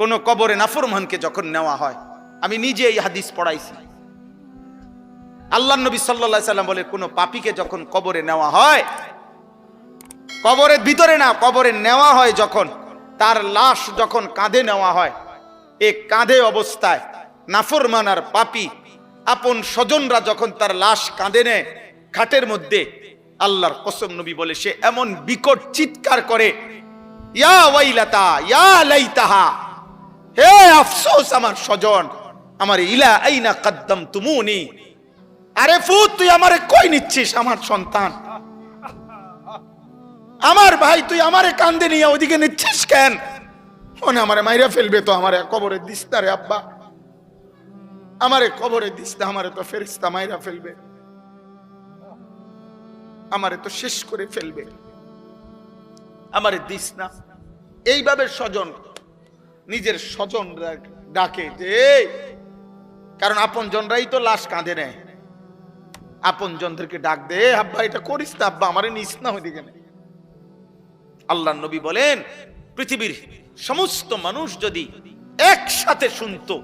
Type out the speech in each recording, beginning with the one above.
কোন কবরে নাফরমানকে যখন নেওয়া হয়, আমি নিজে এই হাদিস পড়াইছি, আল্লাহর নবী সাল্লাল্লাহু আলাইহি সাল্লাম বলে কোন পাপীকে যখন কবরে নেওয়া হয়, কবরের ভিতরে না, কবরে নেওয়া হয় যখন, তার লাশ যখন কাঁধে নেওয়া হয়, এই কাঁধে অবস্থায় নাফরমান আর পাপী আপন স্বজনরা যখন তার লাশ কাঁধে নেয় খাটের মধ্যে, আল্লাহর কসম নবী বলে সে এমন বিকট চিৎকার করে, ইয়া ওয়াইলাতা ইয়া লাইতাহা, হে আফসোস আমার স্বজন, আমার ইলা আইনা কদ্দামতুমুনি, আরে ফুত তুই আমারে কই নিচ্ছিস, আমার সন্তান, আমার ভাই তুই আমারে কান্দে নিয়ে ওদিকে নিচ্ছিস কেন, মনে আমারে মাইরা ফেলবে তো, আমারে কবরে দিস না রে আব্বা, আমারে কবরে দিস না, আমারে তো ফেরেশতা মাইরা ফেলবে, আমারে তো শেষ করে ফেলবে, আমারে দিস না। এইভাবে স্বজন নিজের স্বজন ডাকে যে, কারণ আপন জনরাই তো লাশ কাঁধে নেয়, আপন জনদেরকে ডাক দে, আব্বা এটা করিস না, আব্বা আমারে নিস না ওইদিকে। আল্লাহর নবী বলেন পৃথিবীর সমস্ত মানুষ যদি একসাথে শুনতো,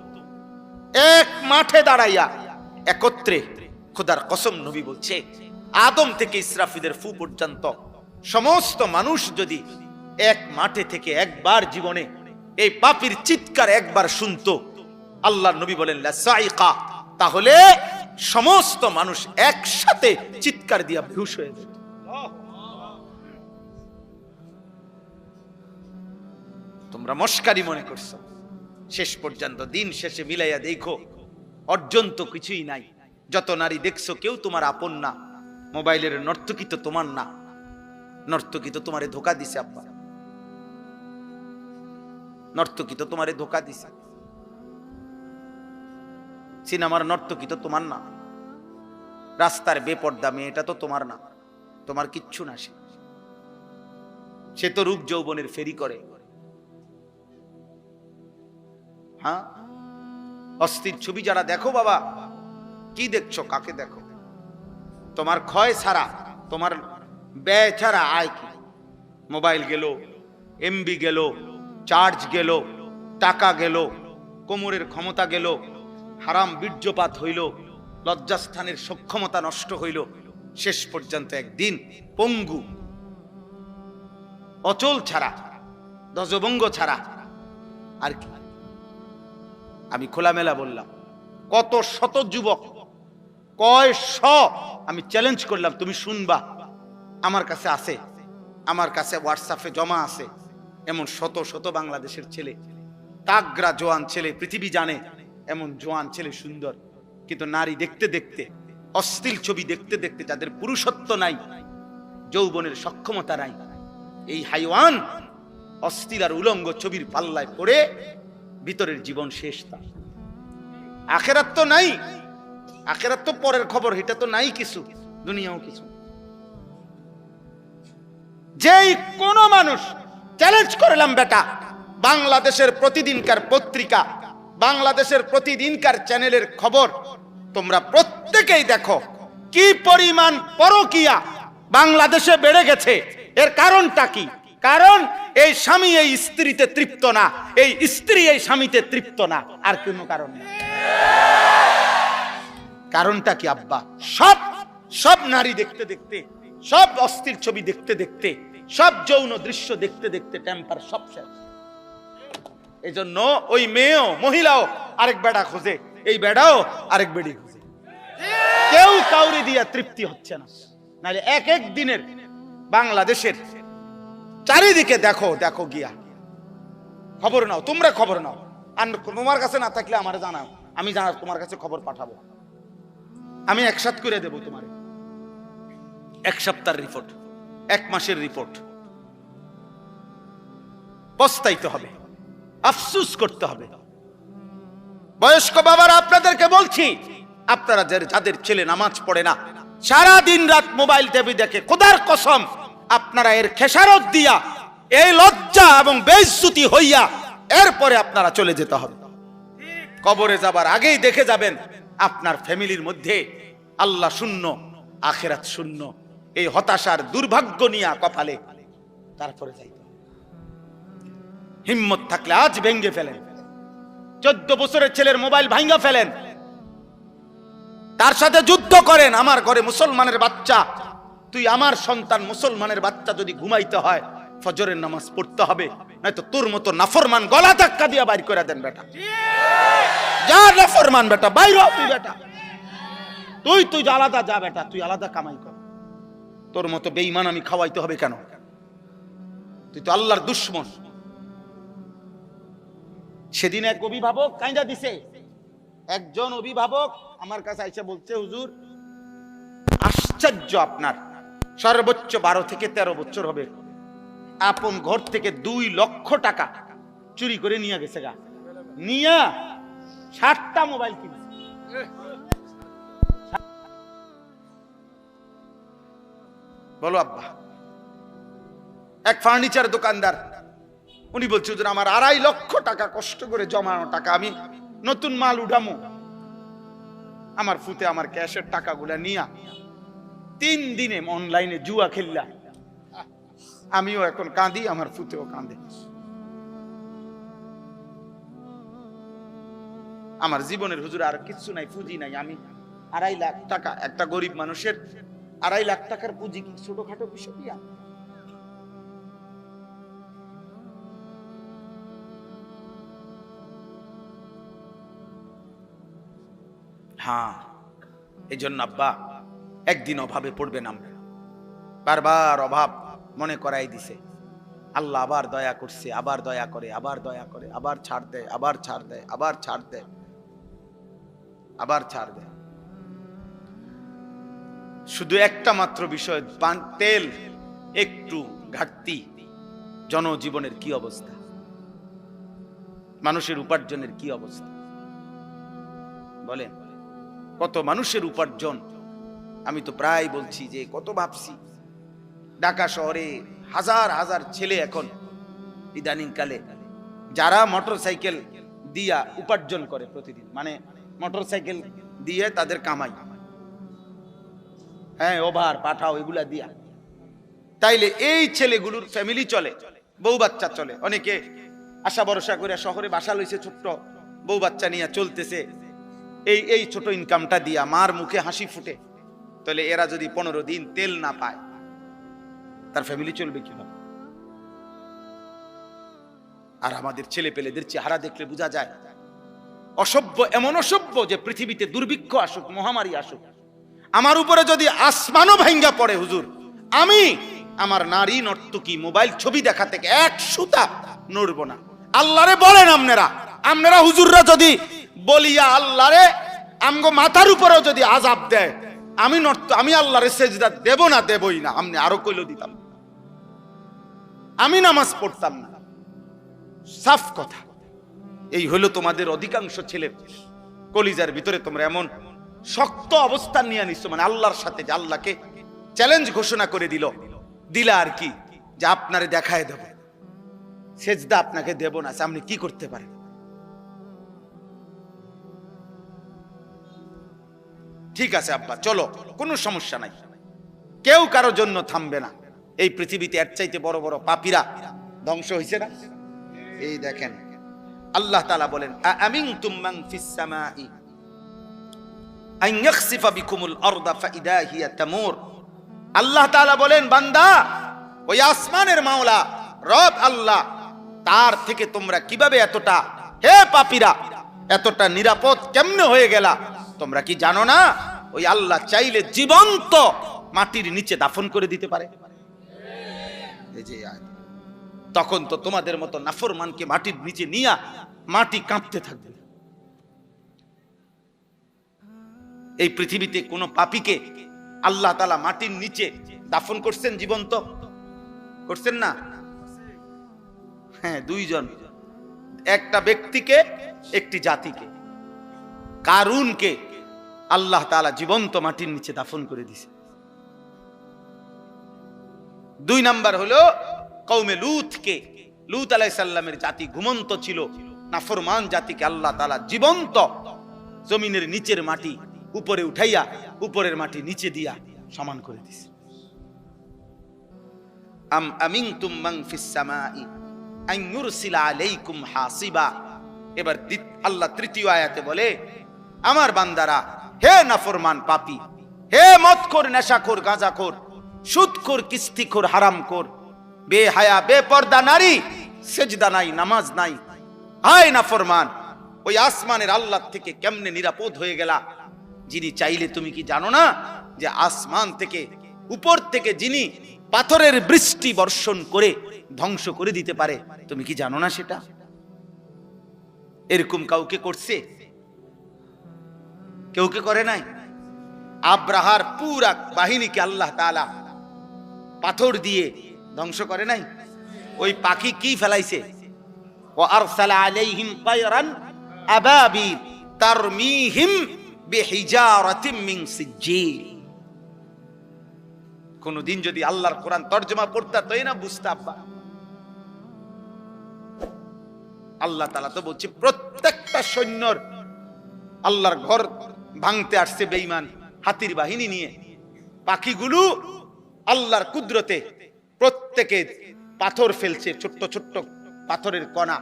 এক মাঠে দাঁড়াইয়া একত্রে, খোদার কসম নবী বলছে আদম থেকে ইসরাফিলের ফু পর্যন্ত সমস্ত মানুষ যদি এক মাঠে থেকে একবার জীবনে এই পাপীর চিৎকার একবার শুনতো, আল্লাহর নবী বলেন লা সাইকা, তাহলে সমস্ত মানুষ একসাথে চিৎকার দিয়া বেহুশ হয়ে যেত। তোমরা মস্কারি মনে করছো, শেষ পর্যন্ত দিন শেষে মিলাইয়া দেখো অর্জন তো কিছুই নাই। যত নারী দেখছো কেউ তোমার আপন না, মোবাইলের নর্তকী তো তোমার না, নর্তকী তো তোমারে ধোকা দিছে আব্বা, নর্তকী তো তোমারে ধোকা দিছে, সিনেমার নর্তকী তো তোমার না, রাস্তার বেপর্দা মেয়েটা তো তোমার না, তোমার কিচ্ছু না, সে তো রূপ যৌবনের ফেরি করে। হ্যাঁ, অস্থির ছবি যারা দেখো বাবা, কি দেখছো, কাকে দেখো? তোমার ক্ষয় ছাড়া, তোমার ব্যয় ছাড়া আয় কি? মোবাইল গেল, এমবি গেল, চার্জ গেল, টাকা গেল, কোমরের ক্ষমতা গেল, হারাম বীর্যপাত হইল, লজ্জাস্থানের সক্ষমতা নষ্ট হইল, শেষ পর্যন্ত একদিন পঙ্গু, অচল ছাড়া, ধ্বজভঙ্গ ছাড়া আর কি? আমি খোলামেলা বললাম, কত শত যুবক, কয় শ, আমি চ্যালেঞ্জ করলাম, তুমি শুনবা, আমার কাছে আছে, আমার কাছে হোয়াটসঅ্যাপে জমা আছে, এমন শত শত বাংলাদেশের ছেলে, তাগরা জোয়ান ছেলে, পৃথিবী জানে এমন জোয়ান ছেলে সুন্দর, কিন্তু নারী দেখতে দেখতে, অশ্লীল ছবি দেখতে দেখতে যাদের পুরুষত্ব নাই, যৌবনের সক্ষমতা নাই, এই হাইওয়ান অশ্লীল আর উলঙ্গ ছবির পাল্লায় পড়ে ভিতরের জীবন শেষ। তার আখেরাত তো নাই, আখেরাত তো পরের খবর, এটা তো নাই কিছু, দুনিয়াও কিছু। যেই কোন মানুষ চ্যালেঞ্জ করলাম বেটা, বাংলাদেশের প্রতিদিনকার পত্রিকা, বাংলাদেশের প্রতিদিনকার চ্যানেলের খবর তোমরা প্রত্যেকেই দেখো, কি পরিমাণ পরকীয়া বাংলাদেশে বেড়ে গেছে। এর কারণটা কি? কারণ এই স্বামী এই স্ত্রীতে তৃপ্ত না, এই স্ত্রী এই স্বামীতে তৃপ্ত না, আর কোনো কারণ না। কারণটা কি আব্বা? সব নারী দেখতে দেখতে, সব অস্থির ছবি দেখতে দেখতে, সব যৌন দৃশ্য দেখতে দেখতে টেম্পার সব শেষ। এই জন্য ওই মেয়েও, মহিলাও আরেক বেড়া খোঁজে, এই বেড়াও আরেক বেড়ি খোঁজে, কেউ কাউরি দিয়া তৃপ্তি হচ্ছে না। নাহলে এক এক দিনের বাংলাদেশের চারিদিকে দেখো, দেখো গিয়া খবর নাও, তোমরা খবর নাও, আর তোমার কাছে না থাকলে আমার জানাও, আমি জানা তোমার কাছে খবর পাঠাবো, আমি একসাথ করে দেবো তোমার, এক সপ্তাহের রিপোর্ট, এক মাসের রিপোর্ট। পস্তাইতে হবে, আফসোস করতে হবে। বয়স্ক বাবারা আপনাদেরকে বলছি, আপনারা যাদের ছেলে নামাজ পড়ে না, সারা দিন রাত মোবাইল টিভি দেখে, খোদার কসম আপনারা এর খেসারত দিয়া, এই লজ্জা এবং বেইজ্জতি হইয়া এরপরে আপনারা চলে যেতে হবে। কবরে যাবার আগেই দেখে যাবেন আপনার ফ্যামিলির মধ্যে আল্লাহ শূন্য, আখিরাত শূন্য, এই হতাশার দুর্ভাগ্য নিয়ে কপালে, তারপরে যাইতে। হিম্মত থাকলে আজ ভেঙ্গে ফেলেন। 14 বছরের ছেলের মোবাইল ভাঙা ফেলেন, তার সাথে যুদ্ধ করেন। আমার ঘরে মুসলমানের বাচ্চা, তুই আমার সন্তান মুসলমানের বাচ্চা যদি ঘুমাইতে হয় ফজরের নামাজ পড়তে হবে, নয়তো তোর মতো নাফরমান গলা ধাক্কা দিয়া বাইর করে দেন বেটা। যা নাফরমান বেটা, বাইর হ তুই বেটা, তুই আলাদা যা বেটা, তুই আলাদা কামাই কর। তোর মতো বেঈমান আমি খাওয়াইতে হবে কেন? তুই তো আল্লাহর দুশমন। সেদিন এক অভিভাবক কাইন্দা দিছে, একজন অভিভাবক আমার কাছে আইসা বলছে, হুজুর আশ্চর্য, আপনার সর্বোচ্চ 12 থেকে 13 বছর হবে, আপন ঘর থেকে 2 লক্ষ টাকা চুরি করে নিয়ে গেছে গা, নিয়া 60টা মোবাইল কিনছে। বলো আব্বা। এক ফার্নিচার দোকানদার, উনি বলছে, হুজুর আমার 2.5 লক্ষ টাকা কষ্ট করে জমানো টাকা, আমি নতুন মাল উঠামো, আমার ফুতে আমার ক্যাশের টাকাগুলা নিয়া 3 দিনে অনলাইনে জুয়া খেললা। আমিও এখন কাঁদি, আমার ফুতেও কাঁদে। আমার জীবনের হুজুর আর কিছু নাই, পুঁজি নাই। আমি 2.5 লাখ টাকা, একটা গরিব মানুষের 2.5 লাখ টাকার পুঁজি কি ছোটখাটো বিষয়? হ্যাঁ, এই জন্য আব্বা একদিন অভাবে পড়বেন আমরা। বারবার অভাব মনে করাই দিছে, আল্লাহ আবার দয়া করছে, আবার দয়া করে, আবার দয়া করে, আবার ছাড় দেয়, আবার ছাড় দেয়, আবার ছাড় দেয়, আবার ছাড় দেয়। শুধু একটা মাত্র বিষয়, তেল একটু ঘাটতি, জনজীবনের কি অবস্থা, মানুষের উপার্জনের কি অবস্থা বলেন? কত মানুষের উপার্জন, আমি তো প্রায় বলছি যে কত ভাবছি। ঢাকা শহরে হাজার হাজার ছেলে এখন ইদানিং কালে যারা মোটরসাইকেল দিয়া উপার্জন করে প্রতিদিন, মানে মোটরসাইকেল দিয়ে তাদের কামাই, হ্যাঁ ওভার পাঠাও এগুলা দিয়া, তাইলে এই ছেলেগুলোর ফ্যামিলি চলে, বউ বাচ্চা চলে। অনেকে আশা ভরসা করে শহরে বাসা লইছে, ছোট্ট বউ বাচ্চা নিয়ে চলতেছে, এই ছোট ইনকামটা দিয়া মার মুখে হাসি ফুটে। তাহলে এরা যদি 15 দিন তেল না পায়, তার ফ্যামিলি চলবে কিভাবে? আর আমাদের ছেলে পেলেদের চেহারা দেখলে বোঝা যায় অসভ্য, এমন অসভ্য যে পৃথিবীতে দুর্ভিক্ষ আসুক, মহামারী আসুক, আমার উপরে যদি আসমানও ভাঙ্গা পড়ে হুজুর, আমি আমার নারী নর্তকী মোবাইল ছবি দেখা থেকে 1 সুতা নড়ব না। আল্লাহরে বলেন আপনারা হুজুররা যদি বলিয়া আল্লাহরে আমগো মাথার উপরেও যদি আযাব দেয়, আমি আল্লাহরে সেজদা দেব না, দেবই না। আপনি আরো কইলো দিতাম, আমি নামাজ পড়তাম না, সাফ কথা। এই হলো তোমাদের অধিকাংশ ছেলে কলিজার ভিতরে, তোমরা এমন শক্ত অবস্থান নিয়ে নিচ্ছ, মানে আল্লাহর সাথে, যে আল্লাহকে চ্যালেঞ্জ ঘোষণা করে দিলা আর কি, যে আপনারে দেখায় দেব, সেজদা আপনাকে দেব না। আপনি কি করতে পারেন? ঠিক আছে আব্বা, চলো, কোনো সমস্যা নাই, কেউ কারোর জন্য থামবে না। এই পৃথিবীতে এর চাইতে বড় বড় পাপীরা ধ্বংস হয়েছে না? এই দেখেন আল্লাহ তাআলা বলেন, আমিনতুম মান ফিস সামাই আন ইয়াখসিফা বিকুমুল আরদা ফাইদা হিয়া তামুর। আল্লাহ তাআলা বলেন, বান্দা, ওই আসমানের মাওলা রব আল্লাহ, তার থেকে তোমরা কিভাবে এতটা, হে পাপীরা, এতটা নিরাপদ কেমনে হয়ে গেলা? তোমরা কি জানো না ওই আল্লাহ চাইলে জীবন্ত মাটির নিচে দাফন করে দিতে পারে? এই যে তখন তো তোমাদের মতো নাফরমানকে মাটির নিচে নিয়া মাটি কাঁপতে থাকবে। এই পৃথিবীতে কোন পাপীকে আল্লাহ তাআলা মাটির নিচে দাফন করছেন? জীবন্ত করছেন না? হ্যাঁ, 2 জন, একটা ব্যক্তিকে, একটি জাতিকে। কারুনকে আল্লাহ তাআলা জীবন্ত মাটির নিচে দাফন করে দিয়েছে। 2 নাম্বার হলো কওমে লূতকে, লূত আলাইহিস সালামের জাতি ঘুমন্ত ছিল, নাফরমান জাতিকে আল্লাহ তাআলা জীবন্ত জমিনের নিচের মাটি উপরে উঠাইয়া উপরের মাটি নিচে দিয়া সমান করে দিয়েছে। আম আমিনতুম মান ফিস সামাই আন ইউরসিলা আলাইকুম হাসিবা। এবার আল্লাহ তৃতীয় আয়াতে বলে, আমার বান্দারা, হে নাফরমান পাপী, হে মদখোর, নেশাখোর, গাঁজাখোর, সুদখোর, কিস্তিখোর, হারামখোর, বেহায়া, বেপর্দা নারী, সেজদা নাই, নামাজ নাই, হায় নাফরমান, ওই আসমানের আল্লাহ থেকে কেমনে নিরাপদ হয়ে গেলা? যিনি চাইলে, তুমি কি জানো না যে আসমান থেকে, উপর থেকে যিনি পাথরের বৃষ্টি বর্ষণ করে ধ্বংস করে দিতে পারে? তুমি কি জানো না সেটা? এরকম কাউকে করছে? কেউকে করে নাই? আব্রাহার পুরা বাহিনীকে আল্লাহ তাআলা পাথর দিয়ে ধ্বংস করে নাই? ওই পাখি কি ফেলাইছে? ওয়া আরসালা আলাইহিম তায়রান আবাবিল তারমিহিম বিহিজারাতিম মিন সিজ্জিল। কোনদিন যদি আল্লাহর কোরআন তরজমা পড়তা তাই না বুঝতা আব্বা। আল্লাহ তাআলা তো বলছে প্রত্যেকটা সৈন্যর আল্লাহর ঘর ভাঙতে আসছে বেঈমান হাতির বাহিনী নিয়ে। পাখিগুলো আল্লাহর কুদরতে প্রত্যেকে পাথর ফেলছে, ছোট্ট ছোট্ট পাথরের কণা।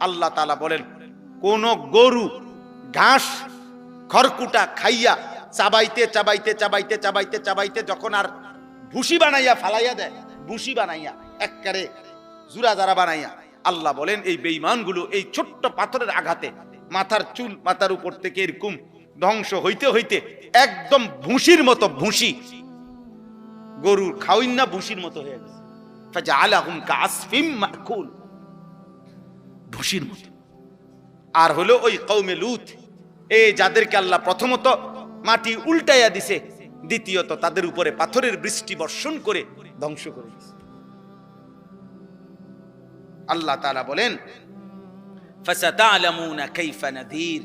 আল্লাহ তাআলা বলেন, কোন গরু ঘাস খড়কুটা খাইয়া চাবাইতে চাবাইতে চাবাইতে চাবাইতে চাবাইতে যখন আর ভুসি বানাইয়া ফালাইয়া দেয়, ভুসি বানাইয়া একবারে জুরা জারা বানাইয়া, আল্লাহ বলেন এই বেঈমানগুলো এই ছোট্ট পাথরের আঘাতে মাথার চুল মাথার উপর থেকে এরকম ধ্বংস হইতে হইতে একদম ভুসির মতো, ভুসি গরুর খাওয়াইন না, ভুসির মতো হয়ে গেছে। ফাজআলাহুম কাআসফিম মাকুল, ভুসির মতো। আর হলো ওই কওমে লূত, এই যাদেরকে আল্লাহ প্রথমত মাটি উল্টাইয়া দিছে, দ্বিতীয়ত তাদের উপরে পাথরের বৃষ্টি বর্ষণ করে ধ্বংস করে দিছে। আল্লাহ তাআলা বলেন, ফাসাতা'লামুনা কাইফা নাযীর,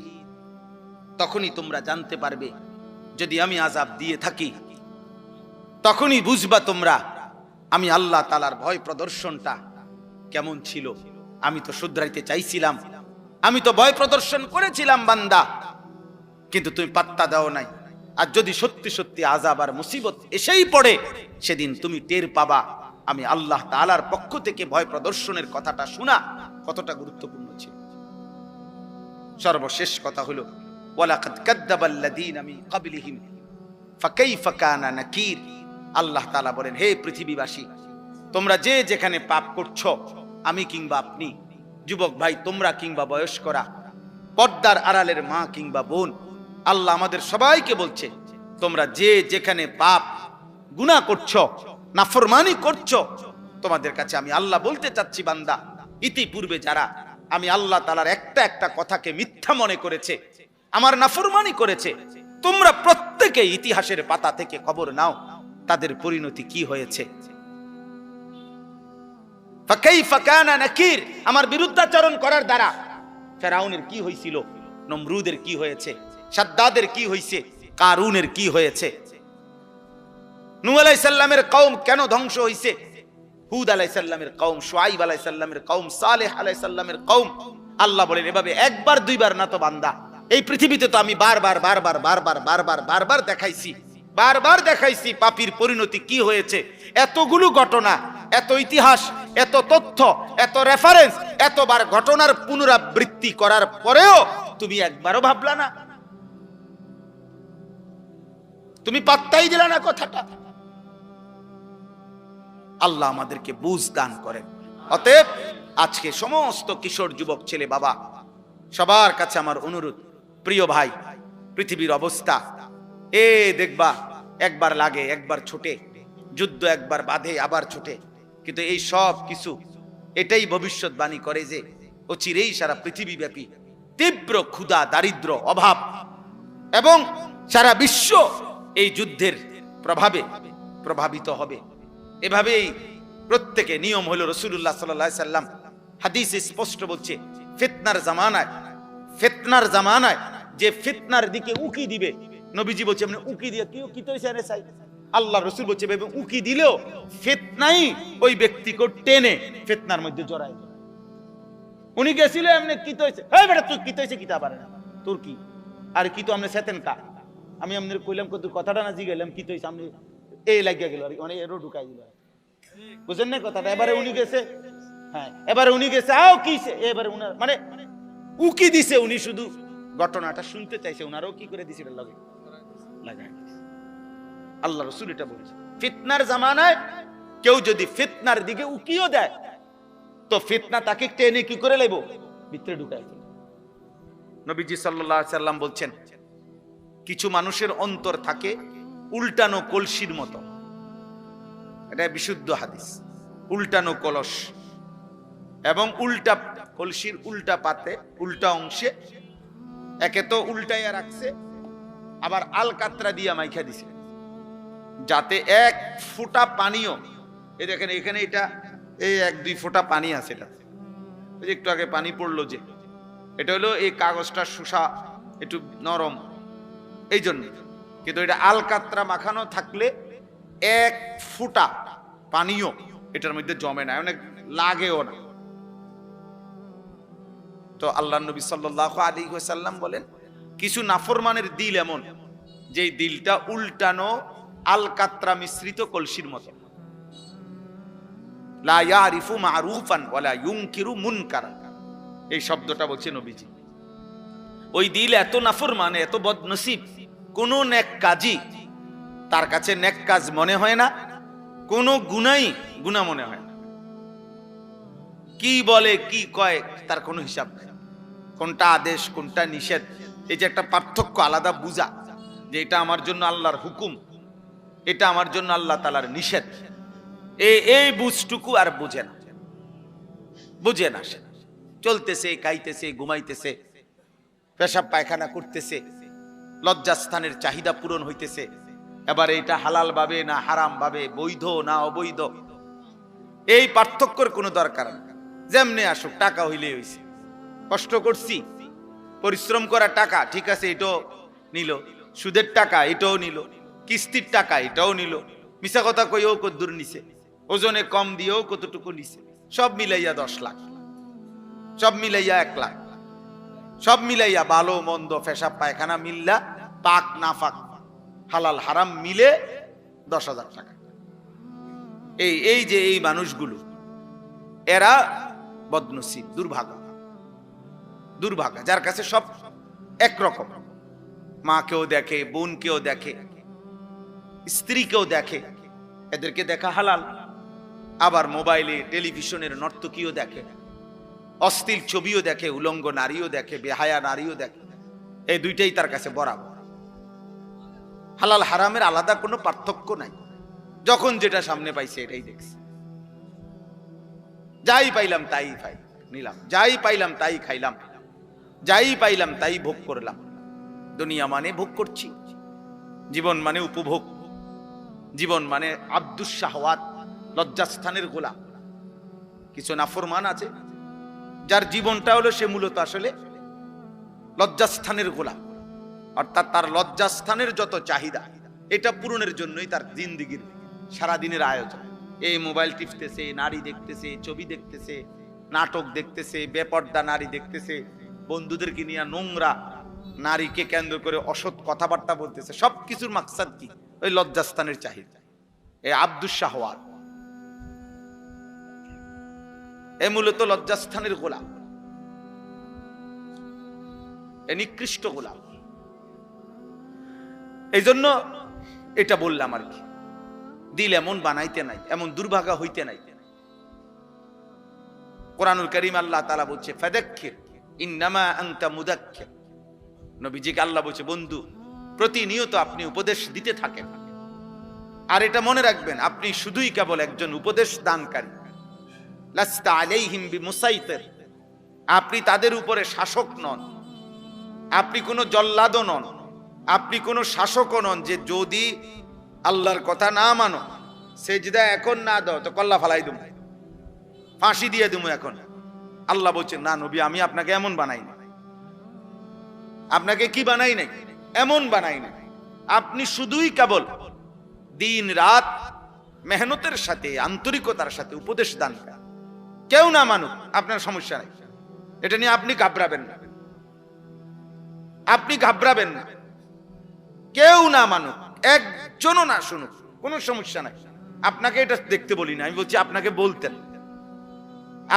তখনই তোমরা জানতে পারবে যদি আমি আযাব দিয়ে থাকি, তখনই বুঝবা তোমরা আমি আল্লাহ তাআলার ভয় প্রদর্শনটা কেমন ছিল। আমি তো শুধরাইতে চাইছিলাম, আমি তো ভয় প্রদর্শন করেছিলাম বান্দা, কিন্তু তুমি পাত্তা দাও নাই। আর যদি সত্যি সত্যি আযাব আর মুসিবত এসেই পড়ে, সেদিন তুমি টের পাবা আমি আল্লাহ তাআলার পক্ষ থেকে ভয় প্রদর্শনের কথাটা শোনা কতটা গুরুত্বপূর্ণ ছিল। সর্বশেষ কথা হলো, ওয়ালাকাদ কাযযাবাল্লাযীনা মিন ক্বাবলিহিম ফাকাইফা কানা নাকির। আল্লাহ তাআলা বলেন, হে পৃথিবীবাসী, তোমরা যে যেখানে পাপ করছো, আমি কিংবা আপনি, যুবক ভাই তোমরা কিংবা বয়স্করা, পর্দার আড়ালের মা কিংবা বোন, আল্লাহ আমাদের সবাইকে বলছে, তোমরা যে যেখানে পাপ গুনাহ করছো, নাফরমানি করছো, তোমাদের কাছে আমি আল্লাহ বলতে চাচ্ছি বান্দা, ইতিপূর্বে যারা আমি আল্লাহ তাআলার একটা একটা কথাকে মিথ্যা মনে করেছে, আমার নাফরমানি করেছে, তোমরা প্রত্যেকে ইতিহাসের পাতা থেকে খবর নাও তাদের পরিণতি কি হয়েছে। ফাকাইফা কানা নাকির, আমার বিরুদ্ধাচরণ করার দ্বারা ফেরাউনের কি হয়েছিল, নমরুদের কি হয়েছে, সাদ্দাদের কি হয়েছে, কারুনের কি হয়েছে, নূহ আলাইহিস সালামের কওম কেন ধ্বংস হয়েছে, হুদ আলাইহিস সালামের কওম, শুআইব আলাইহিস সালামের কওম, সালেহ আলাইহিস সালামের কওম। আল্লাহ বলেন, এভাবে একবার দুইবার না তো বান্দা, এই পৃথিবীতে তো আমি বারবার বারবার বারবার বারবার বারবার দেখাইছি, বারবার দেখাইছি পাপীর পরিণতি কি হয়েছে। এতগুলো ঘটনা, এত ইতিহাস, এত তথ্য, এত রেফারেন্স, এতবার ঘটনার পুনরাবৃত্তি করার পরেও তুমি একবারও ভাবলা না, তুমি পাত্তাই দিলা না কথাটা। আল্লাহ আমাদেরকে বুঝ দান করেন। অতএব আজকে সমস্ত কিশোর যুবক ছেলে বাবা সবার কাছে আমার অনুরোধ, প্রিয় ভাই, পৃথিবীর অবস্থা দেখবা একবার লাগে একবার ছোটে, যুদ্ধ একবার বাঁধে আবার ছোটে, কিন্তু এই সব কিছু এটাই ভবিষ্যৎবাণী করে যে অচিরেই সারা পৃথিবীব্যাপী তীব্র ক্ষুধা, দারিদ্র, অভাব এবং সারা বিশ্ব এই যুদ্ধের প্রভাবে প্রভাবিত হবে। এভাবেই প্রত্যেকে নিয়ম হলো, রাসূলুল্লাহ সাল্লাল্লাহু আলাইহি সাল্লাম হাদিসে স্পষ্ট বলছে, ফিতনার জামানায় যে ফিতনার দিকে উকি দিবে, নবীজি বলছে মানে উকি দিয়ে কি তো হইছে রে সাই, আল্লাহ রাসূল বলছে উকি দিলেও ফিতনাই ওই ব্যক্তিকে টেনে ফিতনার মধ্যে জড়ায়। উনি গেছিল এমনি কি তো হইছে, এই বেটা তুই কি তো হইছে কিতা পারে না তোর কি, আর কি তো আমনে সেতেন কা, আমি আমনের কইলাম কত কথাটা না জিগাইলাম কি তো হইছে, আমি এই লাগিয়া গেল আর মানে এরো ঢুকাই দিল, বুঝেন না কথাটা। এবারে উনি গেছে, হ্যাঁ এবারে উনি গেছে আও কিছে, এবারে উনার মানে উকি দিছে, উনি শুধু ঘটনাটা শুনতে চাইছে, উনারও কি করে দিছে লাগে লাগাই। আল্লাহ রাসূল এটা বলেছে, ফিতনার জামানায় কেউ যদি ফিতনার দিকে উকিও দেয় তো ফিতনা তাকে টেনে কি করে লাইব, ভিতরে ঢুকায়। নবীজি সাল্লাল্লাহু আলাইহি সাল্লাম বলছেন, কিছু মানুষের অন্তর থাকে উল্টানো কলসির মতো। এটা বিশুদ্ধ হাদিস। উল্টানো কলস এবং উল্টা কলসির উল্টা পাতে, উল্টা অংশে একে তো উল্টাইয়া রাখছে, আবার আলকাতরা দিয়া মাইখা দিছে, যাতে এক ফোঁটা পানিও, এই দেখেন এখানে এটা এই 1-2 ফোঁটা পানি আছে, এটা একটু আগে পানি পড়লো যে, এটা হলো এই কাগজটা শুষা একটু নরম এই জন্য, কিন্তু এটা আলকাতরা মাখানো থাকলে এক ফোঁটা পানিও এটার মধ্যে জমে না, অনেক লাগেও না। তো আল্লাহ নবী সাল্লাল্লাহু আলাইহি ওয়াসাল্লাম বলেন, কিছু নাফরমানের দিল এমন যে দিলটা উল্টানো আলকাতরা মিশ্রিত কলসির মতো। লা ইয়ারিফু মারুফান ওয়ালা ইউনকিরু মুনকারান, এই শব্দটা বলছে নবীজি। ওই দিল এত নাফরমান, এত বদনসিব, কোন নেক কাজই তার কাছে নেক কাজ মনে হয় না, কোন গুনাই গুনাহ মনে হয় না। কি বলে কি কয় তার কোনো হিসাব নেই, কোনটা আদেশ কোনটা নিষেধ, এই যে একটা পার্থক্য আলাদা বুঝা, যে এটা আমার জন্য আল্লাহর হুকুম, এটা আমার জন্য আল্লাহ তাআলার নিষেধ, এই বুঝটুকু আর বুঝে না, বুঝে না। সে চলতেছে, খাইতেছে, ঘুমাইতেছে, পেশাব পায়খানা করতেছে, লজ্জাস্থানের চাহিদা পূরণ হইতেছে। এবার এটা হালাল ভাবে না হারাম ভাবে, বৈধ না অবৈধ, এই পার্থক্যের কোনো দরকার নেই। যেমনি আসুক, টাকা হইলে হইছে, কষ্ট করছি, পরিশ্রম করা টাকা, ঠিক আছে, এটাও নিল, সুদের টাকা এটাও নিল, কিস্তির টাকা এটাও নিল, মিছা কথা কইও কদ্দুর নিছে, ওজনে কম দিয়েও কতটুকু নিছে, সব মিলাইয়া 10 লাখ, সব মিলাইয়া 1 লাখ, সব মিলাইয়া ভালো মন্দ পেশাব পায়খানা মিল্লা, পাক নাফাক হালাল হারাম মিলে 10,000 টাকা। এই যে এই মানুষগুলো, এরা বদনসিব, দুর্ভাগা, দুর্ভাগা, যার কাছে সব একরকম, মাকেও দেখে, বোনকেও দেখে, স্ত্রীকেও দেখে, এদেরকে দেখা হালাল, আবার মোবাইলে টেলিভিশনের নর্তকীও দেখে, অশ্লীল ছবিও দেখে, উলঙ্গ নারীও দেখে, বেহায়া নারীও দেখে, এই দুইটাই তার কাছে বরাবর। হালাল হারামের আলাদা কোনো পার্থক্য নাই, যখন যেটা সামনে পাইছে এটাই দেখছে, যাই পাইলাম তাই নিলাম, যাই পাইলাম তাই খাইলাম, যাই পাইলাম তাই ভোগ করলাম। দুনিয়া মানে ভোগ করছি, জীবন মানে উপভোগ, জীবন মানে আব্দুস শাহওয়াত, লজ্জাস্থানের গোলাম। কিছু নাফরমান আছে যার জীবনটা হলো সে মূলত আসলে লজ্জাস্থানের গোলাম, অর্থাৎ তার লজ্জাস্থানের যত চাহিদা এটা পূরণের জন্যই তার জিন্দেগির সারাদিনের আয়োজন। এই মোবাইল টিপতেছে, নারী দেখতেছে, ছবি দেখতেছে, নাটক দেখতেছে, বেপর্দা নারী দেখতেছে, বন্ধুদেরকে নিয়ে নোংরা নারীকে কেন্দ্র করে অসৎ কথাবার্তা বলতেছে, সবকিছুর মাকসাদ কি, ওই লজ্জাস্থানের চাহিদা। এই আব্দুস শাহওয়াত, এ মূলত লজ্জাস্থানের গোলাম, এ নিকৃষ্ট গোলাম। এই জন্য এটা বললাম আর কি, দিল এমন বানাইতে নাই, এমন দুর্ভাগা হইতে নাই। কোরআনুল কারীম আল্লাহ তাআলা বলছে, ফাযাক্কির ইন্নামা আনতা মুযাক্কির। নবীজিকে আল্লাহ বলছে, বন্ধু প্রতিনিয়ত আপনি উপদেশ দিতে থাকেন, আর এটা মনে রাখবেন আপনি শুধুই কেবল একজন উপদেশ দানকারী। লাস্তা আলাইহিম বিমুসাইতির, আপনি তাদের উপরে শাসক নন, আপনি কোনো জল্লাদও নন, আপনি কোনো শাসকও নন যে যদি আল্লাহর কথা না মানো, সেজদা এখন না দাও তো কল্লা ফালাই দেবো, ফাঁসি দিয়ে দেবো এখন। আল্লাহ বলছেন, না নবী, আমি আপনাকে এমন বানাই না। আপনাকে কি বানাই নাই? এমন বানাই না। আপনি শুধুই কেবল দিন রাত মেহনতের সাথে, আন্তরিকতার সাথে উপদেশ দান করেন। কেউ না মানুক, আপনার সমস্যা নাই, এটা নিয়ে আপনি ঘাবড়াবেন না, আপনি ঘাবড়াবেন না। কেউ না মানুক, একজনও না শুনুক, কোনো সমস্যা নাই। আপনাকে এটা দেখতে বলি না, আমি বলছি আপনাকে বলতেন,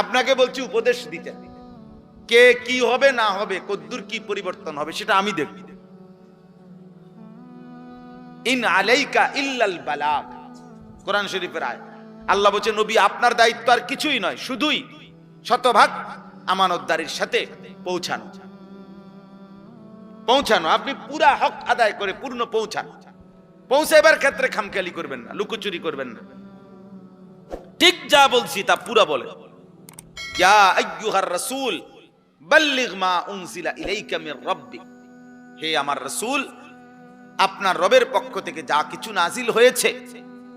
আপনাকে বলছি উপদেশ দিতেন। কে কি হবে না হবে, কদ্দুর কি পরিবর্তন হবে সেটা আমি দেখব। ইন আলাইকা ইল্লাল বালাগ, কোরআন শরীফের আয়াত। আল্লাহ বলছে নবী আপনার দায়িত্ব আর কিছুই নয়, শুধুই শতভাগ আমানতদারির সাথে পৌঁছানো। আপনি পুরা হক আদায় করে পূর্ণ পৌঁছাইবার ক্ষেত্রে খামখেয়ালি করবেন না, লুকোচুরি করবেন না। ঠিক যা বলছি তা পুরা বলে। ইয়া আইয়ুহার রাসূল বাল্লিগ মা উনজিলা ইলাইকা মির রাব্বিক, হে আমার রাসূল আপনার রবের পক্ষ থেকে যা কিছু নাজিল হয়েছে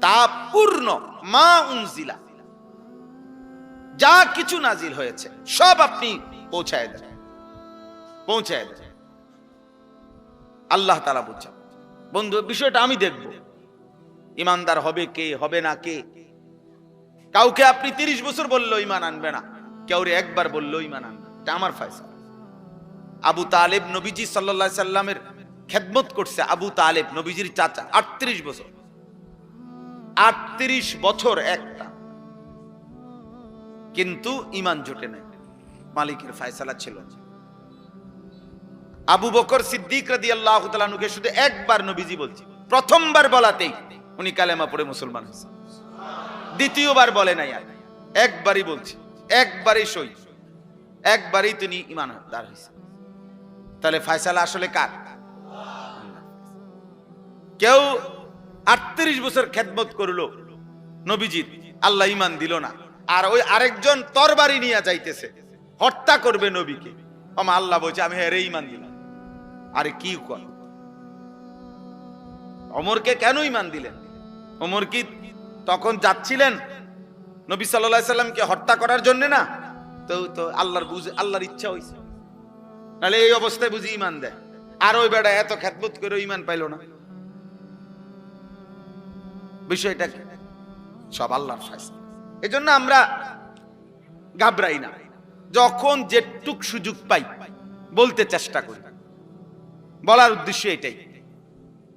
তা পূর্ণ, মা উনজিলা, যা কিছু নাজিল হয়েছে সব আপনি পৌঁছায় দেন। আল্লাহ তাআলা বলছেন বন্ধু বিষয়টা আমি দেখব, ইমানদার হবে কে হবে না কে। কাউকে আপনি 30 বছর বললেও ইমান আনবে না, কাউরে একবার বললেও ইমান আনবে, এটা আমার ফয়সালা। আবু তালেব নবীজি সাল্লাল্লাহু আলাইহি সাল্লামের খেদমত করছে। আবু তালেব নবীজির চাচা, 38 বছর, 38 বছর একটা, কিন্তু ইমান জোটে নাই, মালিকের ফয়সালা ছিল। আবু বকর সিদ্দিক রাদিয়াল্লাহু তাআলা আনহুকে শুধু একবার নবীজি বলছে, প্রথমবার বলাতেই উনি কালেমা পড়ে মুসলমান হয়েছে, দ্বিতীয়বার বলে নাই, আর একবারই বলছে, একবারই সই, একবারই তিনি ঈমানদার হয়েছে। তাহলে ফয়সালা আসলে কার? কেউ 38 বছর খেদমত করলো নবীজির, আল্লাহ ঈমান দিল না, আর ওই আরেকজন তরবারি নিয়ে যাইতেছে, হত্যা করবে নবীকে, আল্লাহ বলছে আমি হেরে ঈমান দিলাম। আরে কি কর, ওমরকে কেন ঈমান দিলেন? ওমর কি তখন যাচ্ছিলেন নবী সাল্লাল্লাহু আলাইহি সাল্লামকে হত্যা করার জন্য না? তো আল্লাহর ইচ্ছা হইছে, তাহলে এই অবস্থায় বুঝি ঈমান দেয়। আর ওই বেটা এত খেদমত করে ঈমান পাইল না, বিষয়টা কি? সব আল্লাহর ফয়সালা। এজন্য আমরা ঘাবড়াই না, যখন যেটুক সুযোগ পাই বলতে চেষ্টা করি। বলার উদ্দেশ্য এটাই,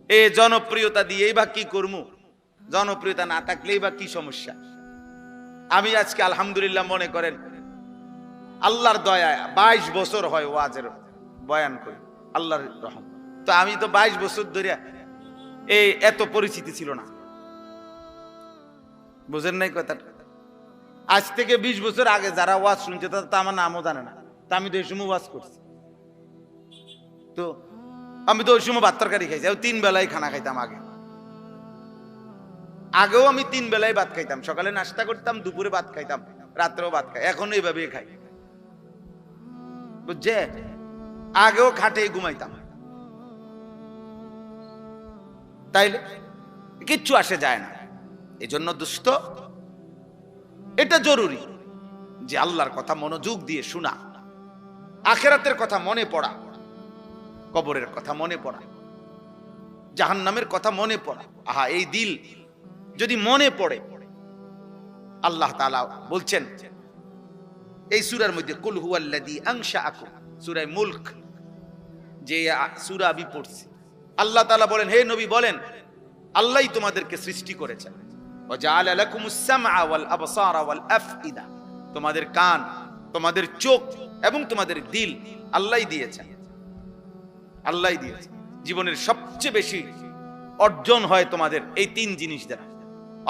এ জনপ্রিয়তা দিয়েই বা কি করবো, জনপ্রিয়তা না থাকলেই বা কি সমস্যা। আমি আজকে আলহামদুলিল্লাহ মনে করেন আল্লাহর দয়ায় 22 বছর হয় ওয়াজের বয়ান করি, আল্লাহর রহম। তো আমি তো 22 বছর ধরে এই এত পরিচিতি ছিল না, বুঝেন নাই কথাটা? আজ থেকে 20 বছর আগে যারা ওয়াজ শুনছে তারা তো আমার নামও জানে না, তা আমি তো এই সময় ওয়াজ করছি। তো আমি তো ওই সময় ভাত তরকারি খাইছি, 3 বেলায় খানা খাইতাম। আগেও আমি 3 বেলায় ভাত খাইতাম, সকালে নাস্তা করতাম, দুপুরে ভাত খাইতাম, রাত্রেও ভাত খাই, এখন এইভাবে খাই, বুঝছে? আগেও খাটে ঘুমাইতাম, তাইলে কিচ্ছু আসে যায় না। এজন্য দোস্ত এটা জরুরি যে আল্লাহর কথা মনোযোগ দিয়ে শোনা, আখিরাতের কথা মনে পড়া, কবরের কথা মনে পড়া, জাহান্নামের কথা মনে পড়া। আহা, এই দিল যদি মনে পড়ে, আল্লাহ তাআলা বলছেন এই সূরার মধ্যে, কুল হুয়াল্লাযী আনশাআকুম, সূরা মুলক যে সূরা আমি পড়ছি, আল্লাহ তাআলা বলেন, হে নবী বলেন আল্লাহই তোমাদেরকে সৃষ্টি করেছেন। ওয়া জাআলা লাকুমুস সামআ ওয়াল আবসারা ওয়াল আফইদা, তোমাদের কান, তোমাদের চোখ এবং তোমাদের দিল আল্লাহই দিয়েছেন, আল্লাহই দিয়েছেন। জীবনের সবচেয়ে বেশি অর্জন হয় তোমাদের এই 3 জিনিস দ্বারা।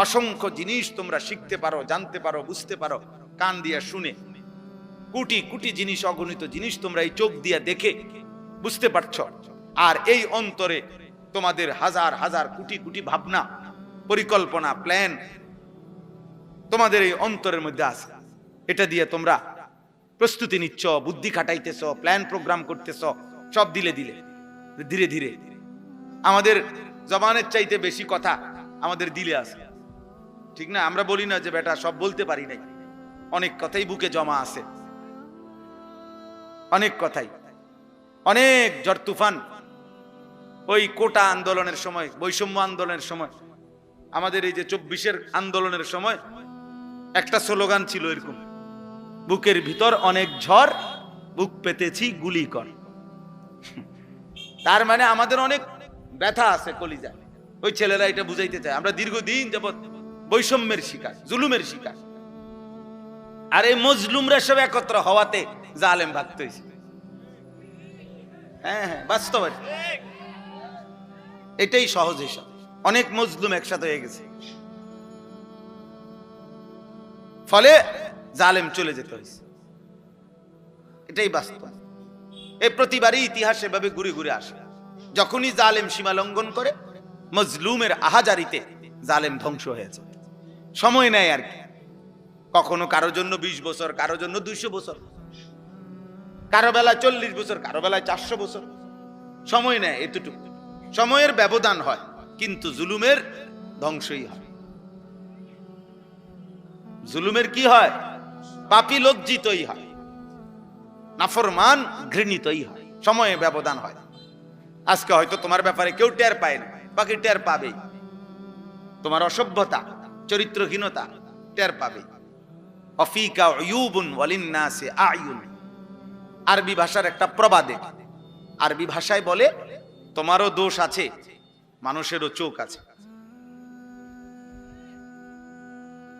অসংখ্য জিনিস তোমরা শিখতে পারো, জানতে পারো, বুঝতে পারো কান দিয়ে শুনে। কোটি কোটি জিনিস, অগণিত জিনিস তোমরা এই চোখ দিয়ে দেখে বুঝতে পারছো। আর এই অন্তরে তোমাদের হাজার হাজার কোটি কোটি ভাবনা, পরিকল্পনা, প্ল্যান তোমাদের এই অন্তরের মধ্যে আছে। এটা দিয়ে তোমরা প্রস্তুতি নিচ্ছ, বুদ্ধি খাটাইতেছ, প্ল্যান প্রোগ্রাম করতেছ, সব দিলে দিলে ধীরে ধীরে আমাদের জবানের চাইতে বেশি কথা আমাদের দিলে আছে, ঠিক না? আমরা বলি না যে বেটা সব বলতে পারি নাই, অনেক কথাই বুকে জমা আছে, অনেক কথাই, অনেক ঝড় তুফান। ওই কোটা আন্দোলনের সময়, বৈষম্য আন্দোলনের সময়, আমাদের এই যে 24-এর আন্দোলনের সময় একটা স্লোগান ছিল এরকম, বুকের ভিতর অনেক ঝড়, বুক পেতেছি গুলি কর। তার মানে আমাদের অনেক ব্যথা আছে কলিজায়। ওই ছেলেরা এটা বুঝাইতে চায় আমরা দীর্ঘদিন যাবৎ বৈষম্যের শিকার, জুলুমের শিকার। আর এই মজলুমরা সব একত্র হওয়াতে জালেম ভাগতে হয়েছে। হ্যাঁ, বাস্তব, এটাই সহজ হিসাব। অনেক মজলুম একসাথে হয়ে গেছে, ফলে জালেম চলে যেতে হয়েছে। এটাই বাস্তব। এই প্রতিবারই ইতিহাস এভাবে ঘুরে ঘুরে আসে। যখনই জালেম সীমা লঙ্ঘন করে, মজলুমের আহাজারিতে জালেম ধ্বংস হয়েছে। সময় নেয় আর কি, কখনো কারো জন্য 20 বছর, কারো জন্য 200 বছর, কারো বেলায় 40 বছর, কারো বেলায় 400 বছর সময় নেয়। এতটুকু সময়ের ব্যবধান হয়, কিন্তু জুলুমের ধ্বংসই হয়। জুলুমের কি হয়? পাপী লজ্জিতই হয়, নাফরমান ঘৃণিতই হয়, সময়ে ব্যবধান হয়। আজকে হয়তো তোমার ব্যাপারে কেউ টের পায় না, বাকি টের পাবেই। তোমার অসভ্যতা, চরিত্রহীনতা টের পাবে। অফিকা উয়ুবুন ওয়ালিন্নাসি আয়ুন, আরবি ভাষার একটা প্রবাদে। আরবি ভাষায় বলে, তোমারও দোষ আছে, মানুষেরও চোখ আছে।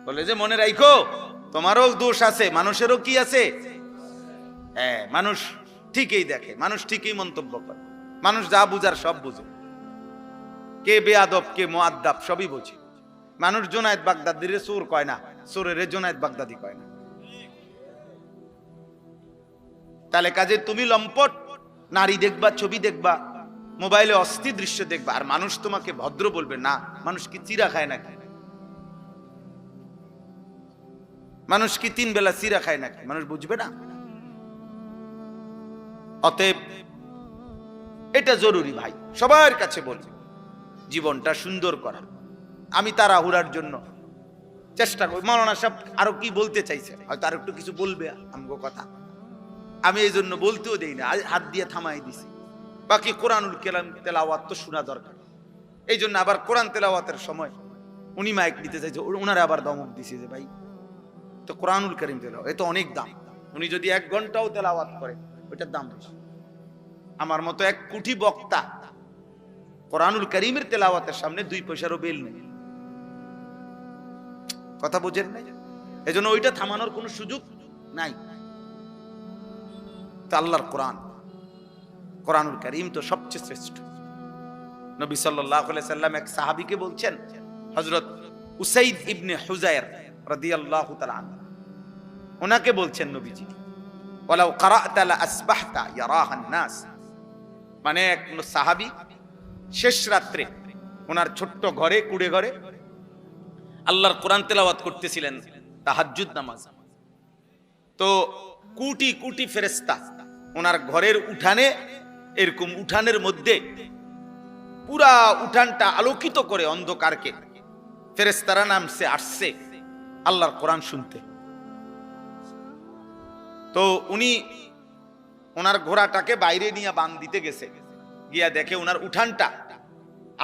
বলে যে মনে রাখো, তোমারও দোষ আছে, মানুষেরও কি আছে? হ্যাঁ, মানুষ ঠিকই দেখে, মানুষ ঠিকই মন্তব্য করে, মানুষ যা বুঝার সব বুঝে। কে বেয়াদব কে মুআদ্দাব সবই বোঝে। মানুষ জুনায়েদ বাগদাদির চোর কয় না, চোরের জুনায়েদ বাগদাদি কয় না। তাহলে কাজে তুমি লম্পট নারী দেখবা, ছবি দেখবা, মোবাইলে অস্থির দৃশ্য দেখবা, আর মানুষ তোমাকে ভদ্র বলবে না? মানুষ কি চিরা খায় নাকি? মানুষ কি 3 বেলা চিরা খায় নাকি? মানুষ বুঝবে না? অতএব এটা জরুরি ভাই, সবার কাছে বলছি, জীবনটা সুন্দর করা। আমি তাড়াহুড়ার জন্য চেষ্টা করি। মাওলানা সাহেব আরো কি বলতে চাইছে, হয়তো আর একটু কিছু বলবে আমগো কথা, আমি এই জন্য বলতেও দেই না, হাত দিয়ে থামাই দিছি। বাকি কোরআনুল কালাম তেলাওয়াত তো শোনা দরকার। এই জন্য আবার কোরআন তেলাওয়াতের সময় উনি মাইক দিতে চাইছে, ওনারা আবার দমক দিছে যে ভাই তো কোরআনুল কারীম তেলাওয়াত এ তো অনেক দাম, উনি যদি 1 ঘন্টাও তেলাওয়াত করে ওইটার দাম বেশি। আমার মতো 1 কোটি বক্তা কোরআনুল কারীমের তেলাওয়াতের সামনে 2 পয়সারও বেল নেই। কথা বুঝেন নাই? এজন্য ওইটা থামানোর কোনো সুযোগ নাই। তা আল্লাহর কোরআন, কোরআনুল কারীম তো সবচেয়ে শ্রেষ্ঠ। নবী সাল্লাল্লাহু আলাইহি সাল্লাম এক সাহাবীকে বলছেন, হযরত উসাইদ ইবনে হুযায়র রাদিয়াল্লাহু তাআলা আনহু, ওনাকে বলছেন নবীজি, ওয়ালাউ ক্বারা'তা লা আসবাহতা ইয়ারাহান নাস। মানে এক সাহাবী শেষ রাত্রে ওনার ছোট্ট ঘরে, কুড়ে ঘরে আল্লাহর কোরআন তেলাওয়াত করতেছিলেন, তাহাজ্জুদ নামাজ। তো কোটি কোটি ফেরেশতা ওনার ঘরের উঠানে, এরকম উঠানের মধ্যে পুরা উঠানটা আলোকিত করে অন্ধকারকে ফেরেশতারা নামছে আসছে আল্লাহর কোরআন শুনতে। তো উনি ওনার ঘোড়াটাকে বাইরে নিয়ে বাঁধ দিতে গেছে, গিয়া দেখে ওনার উঠানটা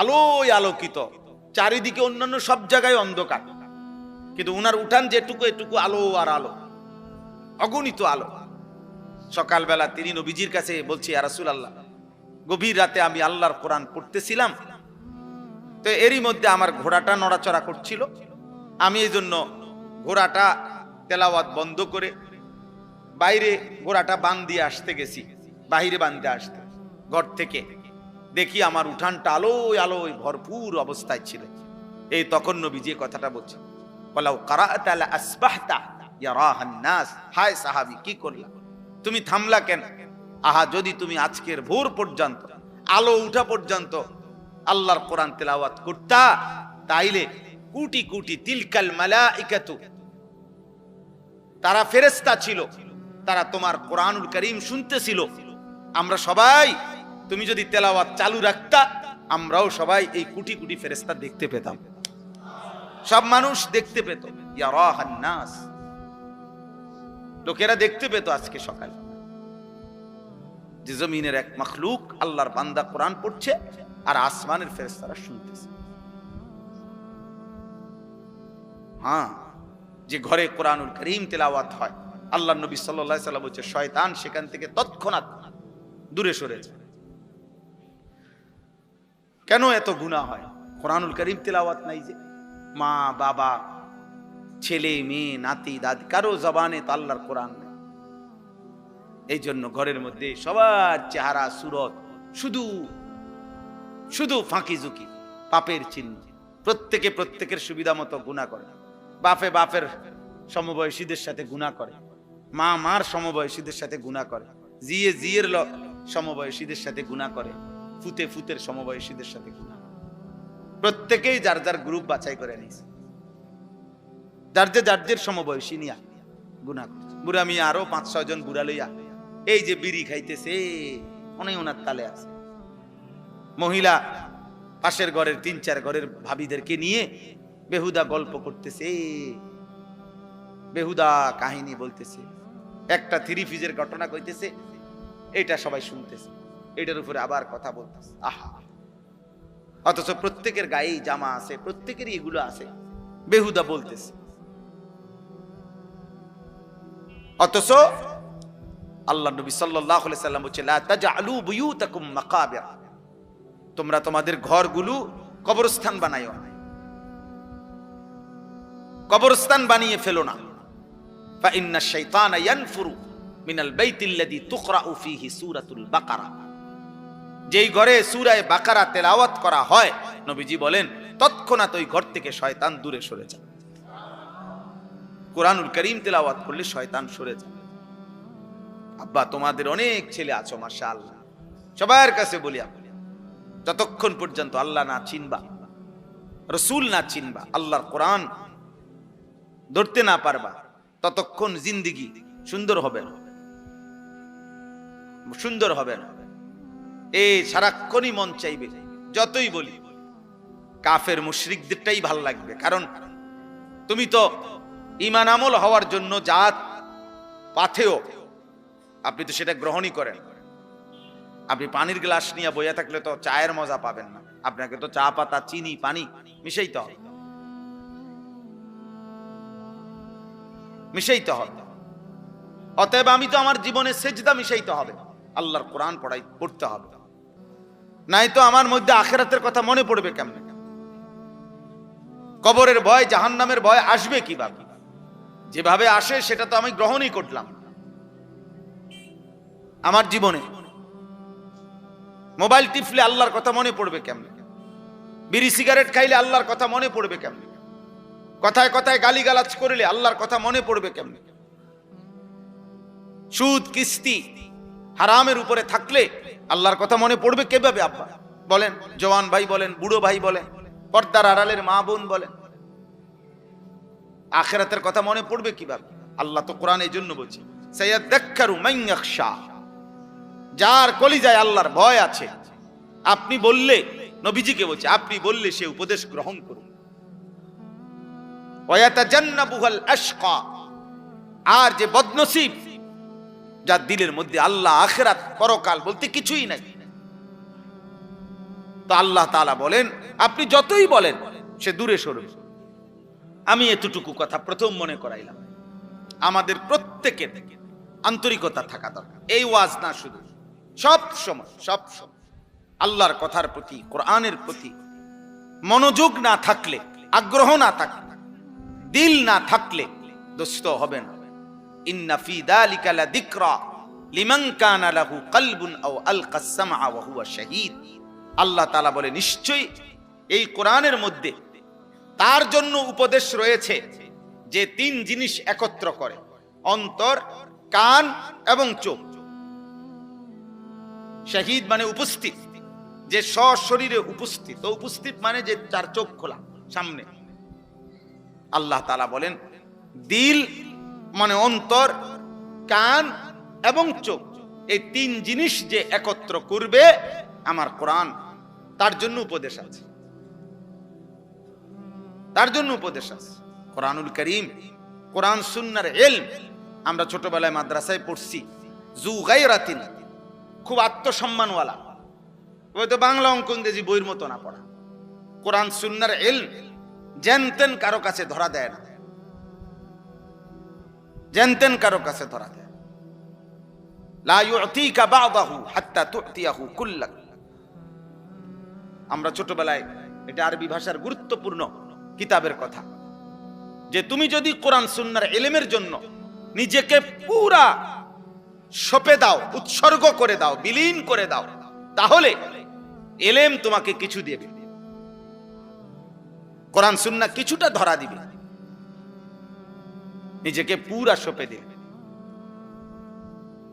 আলোয় আলোকিত, চারিদিকে অন্যান্য সব জায়গায় অন্ধকার, কিন্তু ওনার উঠান যেটুকু এটুকু আলো আর আলো, অগণিত আলো। সকালবেলা তিনি নবীজির কাছে বলছি, ইয়া রাসূলুল্লাহ, গভীর রাতে আমি আল্লাহর কোরআন পড়তেছিলাম, তো এরই মধ্যে আমার ঘোড়াটা নড়াচড়া করছিল, আমি এই জন্য ঘোড়াটা তেলাওয়াত বন্ধ করে বাইরে ঘোড়াটা বাঁধ দিয়ে আসতে গেছি। বাহিরে বাঁধতে আসতে ঘর থেকে দেখি আমার উঠানটা আলোয় আলোয় ভরপুর অবস্থায় ছিল। এই তখন নবীজি কথাটা বলছে, ওয়ালাউ ক্বারা'তা লা আসবাহতা ইয়ারাহান নাস। হায় সাহাবী, কি করলা? তুমি থামলা কেন? আহা, যদি তুমি আজকের ভোর পর্যন্ত, আলো উঠা পর্যন্ত আল্লাহর কোরআন তেলাওয়াত করতা, তাইলে কোটি কোটি তিলকাল মালাইকাতু, তারা ফেরেশতা ছিল, তারা তোমার কোরআনুল কারীম শুনতেছিল। আমরা সবাই, তুমি যদি তেলাওয়াত চালু রাখতা, আমরাও সবাই এই কোটি কোটি ফেরেশতা দেখতে পেতাম, সব মানুষ দেখতে পেত। ইয়ারাহান নাস, লোকেরা দেখতে পেত আজকে সকালে যে জমিনের এক মাখলুক আল্লাহর বান্দা কোরআন পড়ছে আর আসমানের ফেরেশতারা শুনতেছে। হ্যাঁ, যে ঘরে কোরআনুল কারীম তেলাওয়াত হয়, আল্লাহর নবী সাল্লাল্লাহু আলাইহি সাল্লাম বলছে, শয়তান সেখান থেকে তৎক্ষণাৎ দূরে সরে যায়। কেন এত গুনাহ হয়? কোরআনুল কারীম তেলাওয়াত নাই, যে মা বাবা ছেলে মেয়ে নাতি দাদি কারো জবানে তো আল্লাহর কোরআন নেই। এই জন্য ঘরের মধ্যে সবার চেহারা সুরত শুধু শুধু ফাঁকি ঝুঁকি, পাপের চিহ্ন। প্রত্যেকে প্রত্যেকের সুবিধা মতো গুনাহ করে। বাপে বাপের সমবয়সীদের সাথে গুনাহ করে, মা মার সমবয়সীদের সাথে গুনাহ করে, জিয়ে জিয়ের সমবয়সীদের সাথে গুনাহ করে, ফুতে ফুতের সমবয়সীদের সাথে গুনাহ। প্রত্যেকেই যার যার গ্রুপ বাছাই করে নিয়েছে, যার যে সমবয়সী নিয়া গুনাহ করছে। বুড়া মিয়া আরো 5-6 জন বুড়া লইয়া এই যে বিড়ি খাইতেছে, অনেক ওনার তালে আছে। মহিলা পাশের ঘরের 3-4 ঘরের ভাবিদেরকে নিয়ে বেহুদা গল্প করতেছে, বেহুদা কাহিনী বলতেছে, একটা 3 পিসের ঘটনা কইতেছে, এটা সবাই শুনতেছে, এটার উপরে আবার কথা বলতেছে। আহা, অথচ প্রত্যেকের গায়েই জামা আছে, প্রত্যেকেরই এগুলো আছে, বেহুদা বলতেছে। অথচ আল্লাহ নবী সাল্লাল্লাহু আলাইহি সাল্লাম বলেছেন, লা তাজআলু বুয়ুতাকুম মাকাবির, তোমরা তোমাদের ঘরগুলো কবরস্থান বানাইও না, কবরস্থান বানিয়ে ফেলো না। ফা ইন্না শাইতানা ইয়ানফুরু মিনাল বাইতিল্লাযী তুকরাউ ফীহি সূরাতুল বাকারা, যেই ঘরে সূরা বাকারা তেলাওয়াত করা হয়, নবীজি বলেন তৎক্ষণাৎ ওই ঘর থেকে শয়তান দূরে সরে যায়। কোরআনুল কারীম তেলাওয়াত করলে শয়তান সরে যায়। আব্বা, তোমাদের অনেক ছেলে আছো মাশাআল্লাহ, সবার কাছে বলি, যতক্ষণ পর্যন্ত আল্লাহ না চিনবা, রাসূল না চিনবা, আল্লাহর কোরআন ধরতে না পারবা, ততক্ষণ জিন্দেগি সুন্দর হবে না, সুন্দর হবে না। এই সারাক্ষণই মন চাইবে, যতই বলি কাফের মুশরিকদেরটাই ভাল লাগবে, কারণ তুমি তো ঈমান আমল হওয়ার জন্য জাত পাথেও, আপনি তো সেটা গ্রহণই করেন। আপনি পানির গ্লাস নিয়ে বইয়া থাকলে তো চায়ের মজা পাবেন না, আপনাকে তো চা পাতা চিনি পানি মিশাইতে হবে, মিশাইতে হবে। অতএব আমি তো আমার জীবনে সেজদা মিশাইতে হবে, আল্লাহর কোরআন পড়তে হবে, নাই তো আমার মধ্যে আখিরাতের কথা মনে পড়বে কেমনে? কবরের ভয়, জাহান্নামের ভয় আসবে কিভাবে? যেভাবে আসে সেটা তো আমি গ্রহণই করলাম আমার জীবনে। মোবাইল টিপলে আল্লাহর কথা মনে পড়বে কেমনে? বিড়ি সিগারেট খাইলে আল্লাহর কথা মনে পড়বে কেমনে? কথায় কথায় গালিগালাজ করলে আল্লাহর কথা মনে পড়বে কেমনে? সুদ কিস্তি হারামের উপরে থাকলে আল্লাহর কথা মনে পড়বে কিভাবে? আব্বা বলেন, জওয়ান ভাই বলেন, বুড়ো ভাই বলেন, পর্দার আড়ালের মা বোন বলেন, আখিরাতের কথা মনে পড়বে কিভাবে? আল্লাহ তো কোরআন এই জন্য বলছে, সায়াযাক্কারু মান ইয়াখশা, যার কলিজায় আল্লাহর ভয় আছে। আপনি বললে, নবীজিকে বলছে, আপনি বললে সে উপদেশ গ্রহণ করুন। ওয়ায়াতাজান্নাবুল আশকা, আর যে বদনসিব, যার দিলের মধ্যে আল্লাহ আখিরাত পরকাল বলতে কিছুই নাই, তো আল্লাহ তাআলা বলেন আপনি যতই বলেন সে দূরে সরবে। আমি এতটুকু কথা প্রথম মনে করাইলাম, আমাদের প্রত্যেকের আন্তরিকতা থাকা দরকার। এই ওয়াজ না, শুধু সব সময় আল্লাহর কথার প্রতি, কোরআনের প্রতি মনোযোগ না থাকলে, আগ্রহ না থাকলে, দিল না থাকলে দোস্ত হবে না। ইন্না ফি যালিকা লাযিকরা লিমান কানা লাহু কলবুন আও আলকাস সামআ ওয়া হুয়া শাহীদ। আল্লাহ তাআলা বলে, নিশ্চয়ই এই কোরআনের মধ্যে তার জন্য উপদেশ রয়েছে যে 3 জিনিস একত্র করে, অন্তর, কান এবং চোখ। শাহীদ মানে উপস্থিত, যে সশরীরে উপস্থিত, তো উপস্থিত মানে যে 4 চোখ খোলা সামনে। আল্লাহ তাআলা বলেন দিল মানে অন্তর, কান এবং চোখ, এই 3 জিনিস যে একত্র করবে আমার কোরআন, তার জন্য উপদেশ আছে, তার জন্য উপদেশ আছে। কোরআনুল কারীম, কোরআন সুন্নাহর ইলম, আমরা ছোটবেলায় মাদ্রাসায় পড়ছি, জু গায়রাতিন, খুব আত্মসম্মানওয়ালা, ওই তো বাংলা অঙ্ক ইংরেজি বইয়ের মতো না পড়া। কোরআন সুন্নাহর ইলম জানতেন কারো কাছে ধরা দেয় না, জানতেন কারো কাছে ধরা দেয়। লা ইউতিকা বা'দাহু হাত্তা তু'তিয়াহু কুল্লাক। আমরা ছোটবেলায়, এটা আরবি ভাষার গুরুত্বপূর্ণ কিতাবের কথা, যে তুমি যদি কোরআন সুন্নাহর ইলমের জন্য নিজেকে পুরা সঁপে দাও, উৎসর্গ করে দাও, বিলীন করে দাও, তাহলে ইলম তোমাকে কিছু দেবে, কোরআন সুন্নাহ কিছুটা ধরা দিবে, নিজেকে পুরা সঁপে দিবে।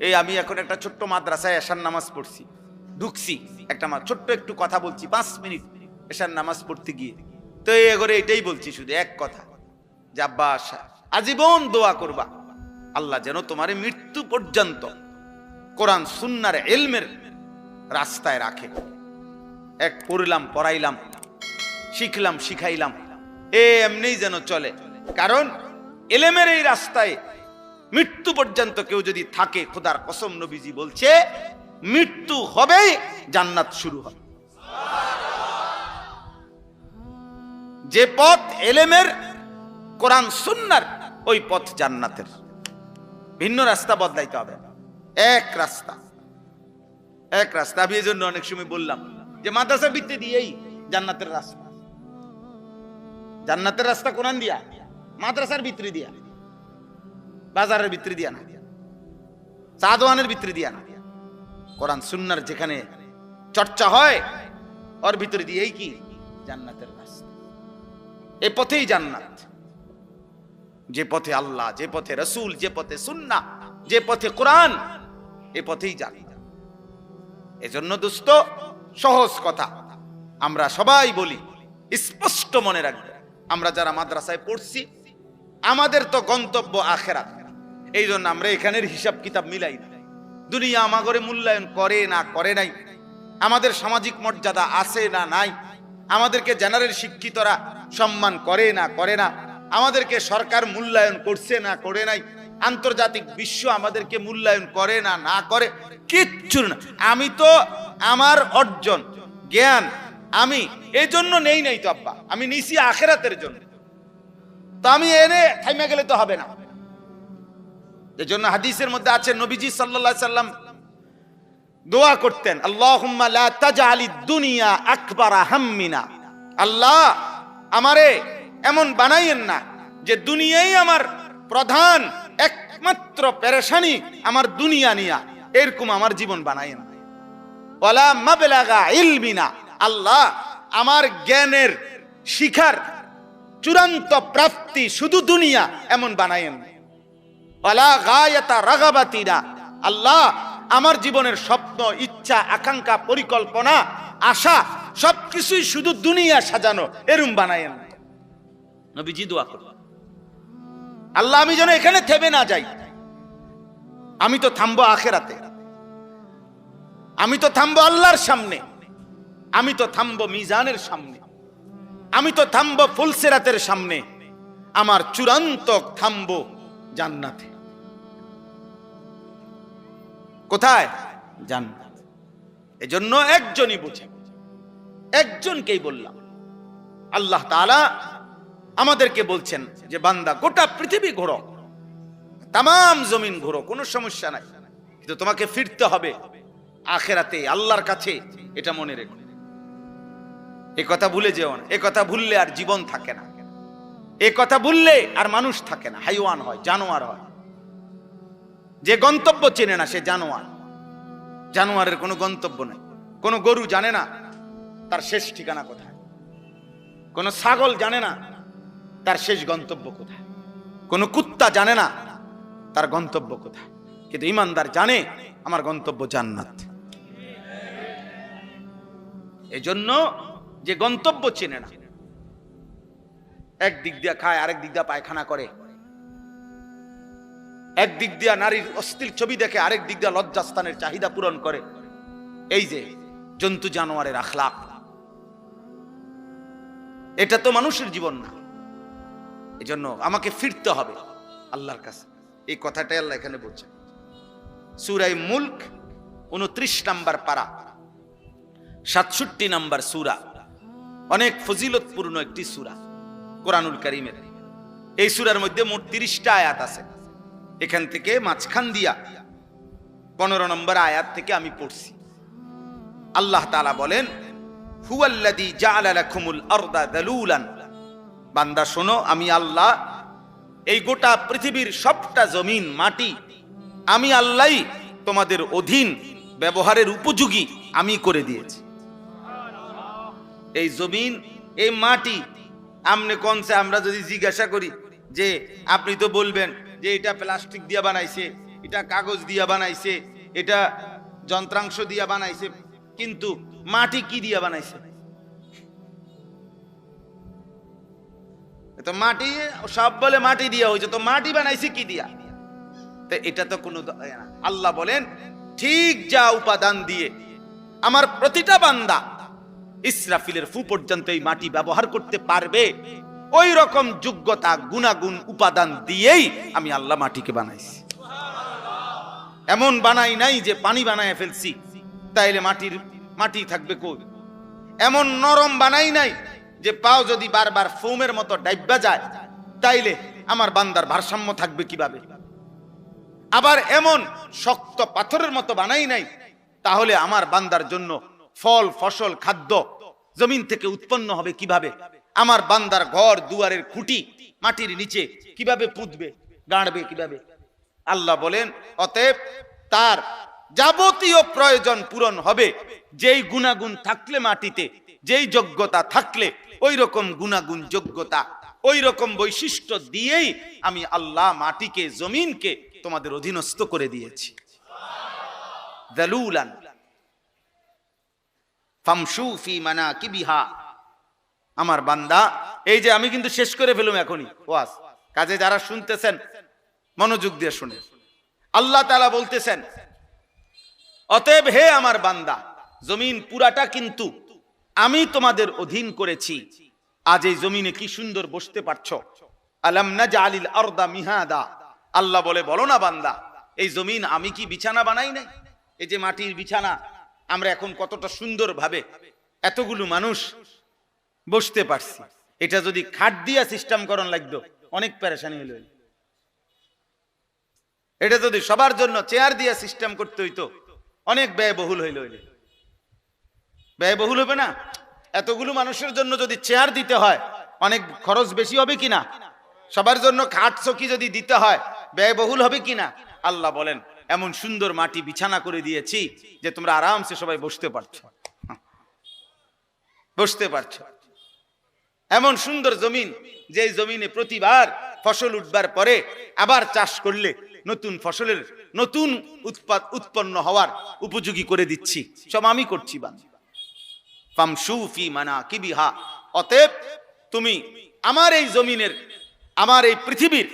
এই আমি এখন একটা ছোট্ট মাদ্রাসায় এশার নামাজ পড়ছি, ঢুকছি, একটা ছোট্ট একটু কথা বলছি 5 মিনিট এশার নামাজ পড়তে গিয়ে, তো এগোরে এটাই বলছি শুধু এক কথা, যে আব্বা আজীবন দোয়া করবা আল্লাহ যেন তোমারে মৃত্যু পর্যন্ত কোরআন সুন্নাহর ইলমের রাস্তায় রাখে। এক পড়লাম, পড়াইলাম, শিখলাম, শিখাইলাম, এমনিই যেন চলে। কারণ ইলমের এই রাস্তায় মৃত্যু পর্যন্ত কেউ যদি থাকে, খোদার কসম নবীজি বলছে মৃত্যু হবেই, জান্নাত শুরু হবে। যে পথ ইলমের, কোরআন সুন্নাহর, ওই পথ জান্নাতের। ভিন্ন রাস্তা বদলাইতে হবে, এক রাস্তা, এক রাস্তা। আমি এই জন্য অনেক সময় বললাম যে মাদ্রাসা ভিত্তি দিয়েই জান্নাতের রাস্তা। জান্নাতের রাস্তা কোরআন দিয়া, মাদ্রাসার ভিতরে দিয়া, বাজারের ভিতরে দিয়া না, চা দোকানের ভিতরে দিয়া না, কোরআন সুন্নাহর যেখানে চর্চা হয় ওর ভিতরে দিয়েই কি জান্নাতের রাস্তা। এই পথেই জান্নাত। যে পথে আল্লাহ, যে পথে রাসূল, যে পথে সুন্নাহ, যে পথে কোরআন, এই পথেই জান্নাত। এজন্য দোস্ত, সহজ কথা আমরা সবাই বলি, স্পষ্ট মনে রাখবে, আমরা যারা মাদ্রাসায় পড়ছি আমাদের তো গন্তব্য আখিরাত। এই জন্য আমরা এখানের হিসাব কিতাব মিলাই না। দুনিয়া আমাগরে মূল্যায়ন করে না করে নাই, আমাদের সামাজিক মর্যাদা আছে না নাই, আমাদেরকে জেনারেল শিক্ষিতরা সম্মান করে না করে না, আমাদেরকে সরকার মূল্যায়ন করছে না করে নাই, আন্তর্জাতিক বিশ্ব আমাদেরকে মূল্যায়ন করে না না করে, কিচ্ছু না। আমি তো আমার অর্জন জ্ঞান আমি এই জন্য নেই নাই তো আব্বা, আমি নিছি আখিরাতের জন্য। তো আমি এনে থাইমা গেলে তো হবে না। এজন্য হাদিসের মধ্যে আছে নবীজি সাল্লাল্লাহু আলাইহি সাল্লাম দোয়া করতেন, আল্লাহুম্মা লা তাজআলিদ দুনিয়া আকবারা হাম্মিনা। আল্লাহ আমারে এমন বানাইয়েন না যে দুনিয়াই আমার প্রধান একমাত্র পেরেশানি, আমার দুনিয়া নিয়া, এরকম আমার জীবন বানাইয়েন না। ওয়ালা মাবলাগা ইলমিনা, আল্লাহ আমার জ্ঞানের শিখার চূড়ান্ত প্রাপ্তি শুধু দুনিয়া এমন বানাইয়েন না। ওয়ালা গায়াতা রাগাবাতিনা, আল্লাহ আমার জীবনের স্বপ্ন, ইচ্ছা, আকাঙ্ক্ষা, পরিকল্পনা, আশা সবকিছুই শুধু দুনিয়া সাজানো, এরকম বানাইয়েন না। নবীজি দোয়া করলেন, আল্লাহ আমি যেন এখানে থেমে না যাই, আমি তো থামবো আখিরাতে, আমি তো থামবো আল্লাহর সামনে, আমি তো থামবো মিজানের সামনে, আমি তো থামবো ফুলসিরাতের সামনে, আমার চূড়ান্ত থামবো জান্নাতে। কোথায়? জান্নাত। এজন্য একজনই বুঝে, একজনকেই বললাম। আল্লাহ তাআলা আমাদেরকে বলছেন যে বান্দা গোটা পৃথিবী ঘোরো, তামাম জমিন ঘোরো, কোনো সমস্যা নাই, কিন্তু তোমাকে ফিরতে হবে আখিরাতে, আল্লাহর কাছে। এটা মনে রেখো, এই কথা ভুলে যেও না। এই কথা ভুললে আর জীবন থাকে না, এই কথা ভুললে আর মানুষ থাকে না, হাইওয়ান হয়, জানোয়ার হয়। যে গন্তব্য চেনে না সে জানোয়ার। জানোয়ারের কোনো গন্তব্য নেই। কোনো গরু জানে না তার শেষ ঠিকানা কোথায়, কোনো ছাগল জানে না তার শেষ গন্তব্য কোথায়, কোনো কুত্তা জানে না তার গন্তব্য কোথায়, কিন্তু ঈমানদার জানে আমার গন্তব্য জান্নাত। এজন্য যে গন্তব্য চেনে না, এক দিক দিয়া খায়, আরেক দিক দিয়া পায়খানা করে, এক দিক দিয়া নারীর অশ্লীল ছবি দেখে, আরেক দিক দিয়া লজ্জাস্থানের চাহিদা পূরণ করে, এই যে জন্তু জানোয়ারের আখলাক, এটা তো মানুষের জীবন না। এজন্য আমাকে ফিরতে হবে আল্লাহর কাছে। এই কথাটাই আল্লাহ এখানে বলছেন। সূরা মুলক 29 নম্বর পারা, 67 নম্বর সূরা, অনেক ফজিলতপূর্ণ একটি সূরা কোরআনুল কারীমের। এই সূরার মধ্যে মোট 30টা আয়াত আছে। এখান থেকে মাঝখান দিয়া 15 নম্বর আয়াত থেকে আমি পড়ছি। আল্লাহ তাআলা বলেন, হুয়াল্লাযী জাআলা লাকুমুল আরদা যালুলান। বান্দা শোনো, আমি আল্লাহ এই গোটা পৃথিবীর সবটা জমিন মাটি আমি আল্লাহ তোমাদের অধীন ব্যবহারের উপযোগী আমি করে দিয়েছি। এই জমিন, এই মাটি আমনে কোনছে, আমরা যদি জিজ্ঞাসা করি যে আপনি তো বলবেন যে এটা প্লাস্টিক দিয়া বানাইছে, এটা কাগজ দিয়া বানাইছে, এটা যন্ত্রাংশ দিয়া বানাইছে, কিন্তু মাটি কি দিয়া বানাইছে? তো মাটি সব বলে মাটি দিয়া হয়েছে, তো মাটি বানাইছে কি দিয়া? তো এটা তো কোনো, আল্লাহ বলেন ঠিক যা উপাদান দিয়ে আমার প্রতিটা বান্দা ইসরাফিলের ফু পর্যন্ত এই মাটি ব্যবহার করতে পারবে, ওই রকম যোগ্যতা গুণাগুণ উপাদান দিয়েই আমি আল্লাহ মাটিকে বানাইছি। এমন বানাই নাই যে পানি বানায় ফেলছি তাইলে মাটি থাকবে কই। এমন নরম বানাই নাই যে পাও যদি বারবার ফোমের মতো ডাইব্বা যায় তাইলে আমার বান্দার ভারসাম্য থাকবে কিভাবে। আবার এমন শক্ত পাথরের মতো বানাই নাই তাহলে আমার বান্দার জন্য ফল ফসল খাদ্য জমিন থেকে উৎপন্ন হবে কিভাবে। আমার বান্দার ঘর দুয়ারের খুঁটি মাটির নিচে কিভাবে পুঁতবে, গাড়বে কিভাবে। আল্লাহ বলেন অতএব তার যাবতীয় প্রয়োজন পূরণ হবে যেই গুণাগুণ থাকলে মাটিতে, যেই যোগ্যতা থাকলে ওই রকম গুণাগুণ যোগ্যতা ওই রকম বৈশিষ্ট্য দিয়েই আমি আল্লাহ মাটিকে জমিনকে তোমাদের অধীনস্থ করে দিয়েছি। যালুলান ফামশু ফি মানাকিবিহা। আমার বান্দা, এই যে আমি কিন্তু শেষ করে ফেলুম এখনই ওয়াজ, কাজে যারা শুনতেছেন মনোযোগ দিয়ে শুনে। আল্লাহ তাআলা বলতেছেন অতএব হে আমার বান্দা, জমিন পুরাটা কিন্তু আমি তোমাদের অধীন করেছি। আজ এই জমিনে কি সুন্দর বসতে পারছো। আলাম নাজআলিল আরদা মিহাদা। আল্লাহ বলে বলো না বান্দা, এই জমিন আমি কি বিছানা বানাই নাই? এই যে মাটির বিছানা আমরা এখন কতটা সুন্দর ভাবে এতগুলো মানুষ বসতে পারছি। এটা যদি খাট দিয়া সিস্টেম করন লাগতো অনেক পেরেশানি হইল। এটা যদি সবার জন্য চেয়ার দিয়া সিস্টেম করতে হইতো অনেক ব্যয়বহুল হইল। ব্যয়বহুল হবে না? এতগুলো মানুষের জন্য যদি চেয়ার দিতে হয় অনেক খরচ বেশি হবে কিনা? সবার জন্য খাট চকি যদি দিতে হয় ব্যয়বহুল হবে কিনা? আল্লাহ বলেন এমন সুন্দর মাটি বিছানা করে দিয়েছি যে তোমরা আরামসে সবাই বসতে পারছো। এমন সুন্দর জমিন, যে জমিনে প্রতিবার ফসল উঠবার পরে আবার চাষ করলে নতুন ফসলের নতুন উৎপন্ন হওয়ার উপযোগী করে দিচ্ছি, সব আমি করছি। ফামশু ফি মানাকিবিহা। অতএব তুমি আমার এই জমিনের, আমার এই পৃথিবীর,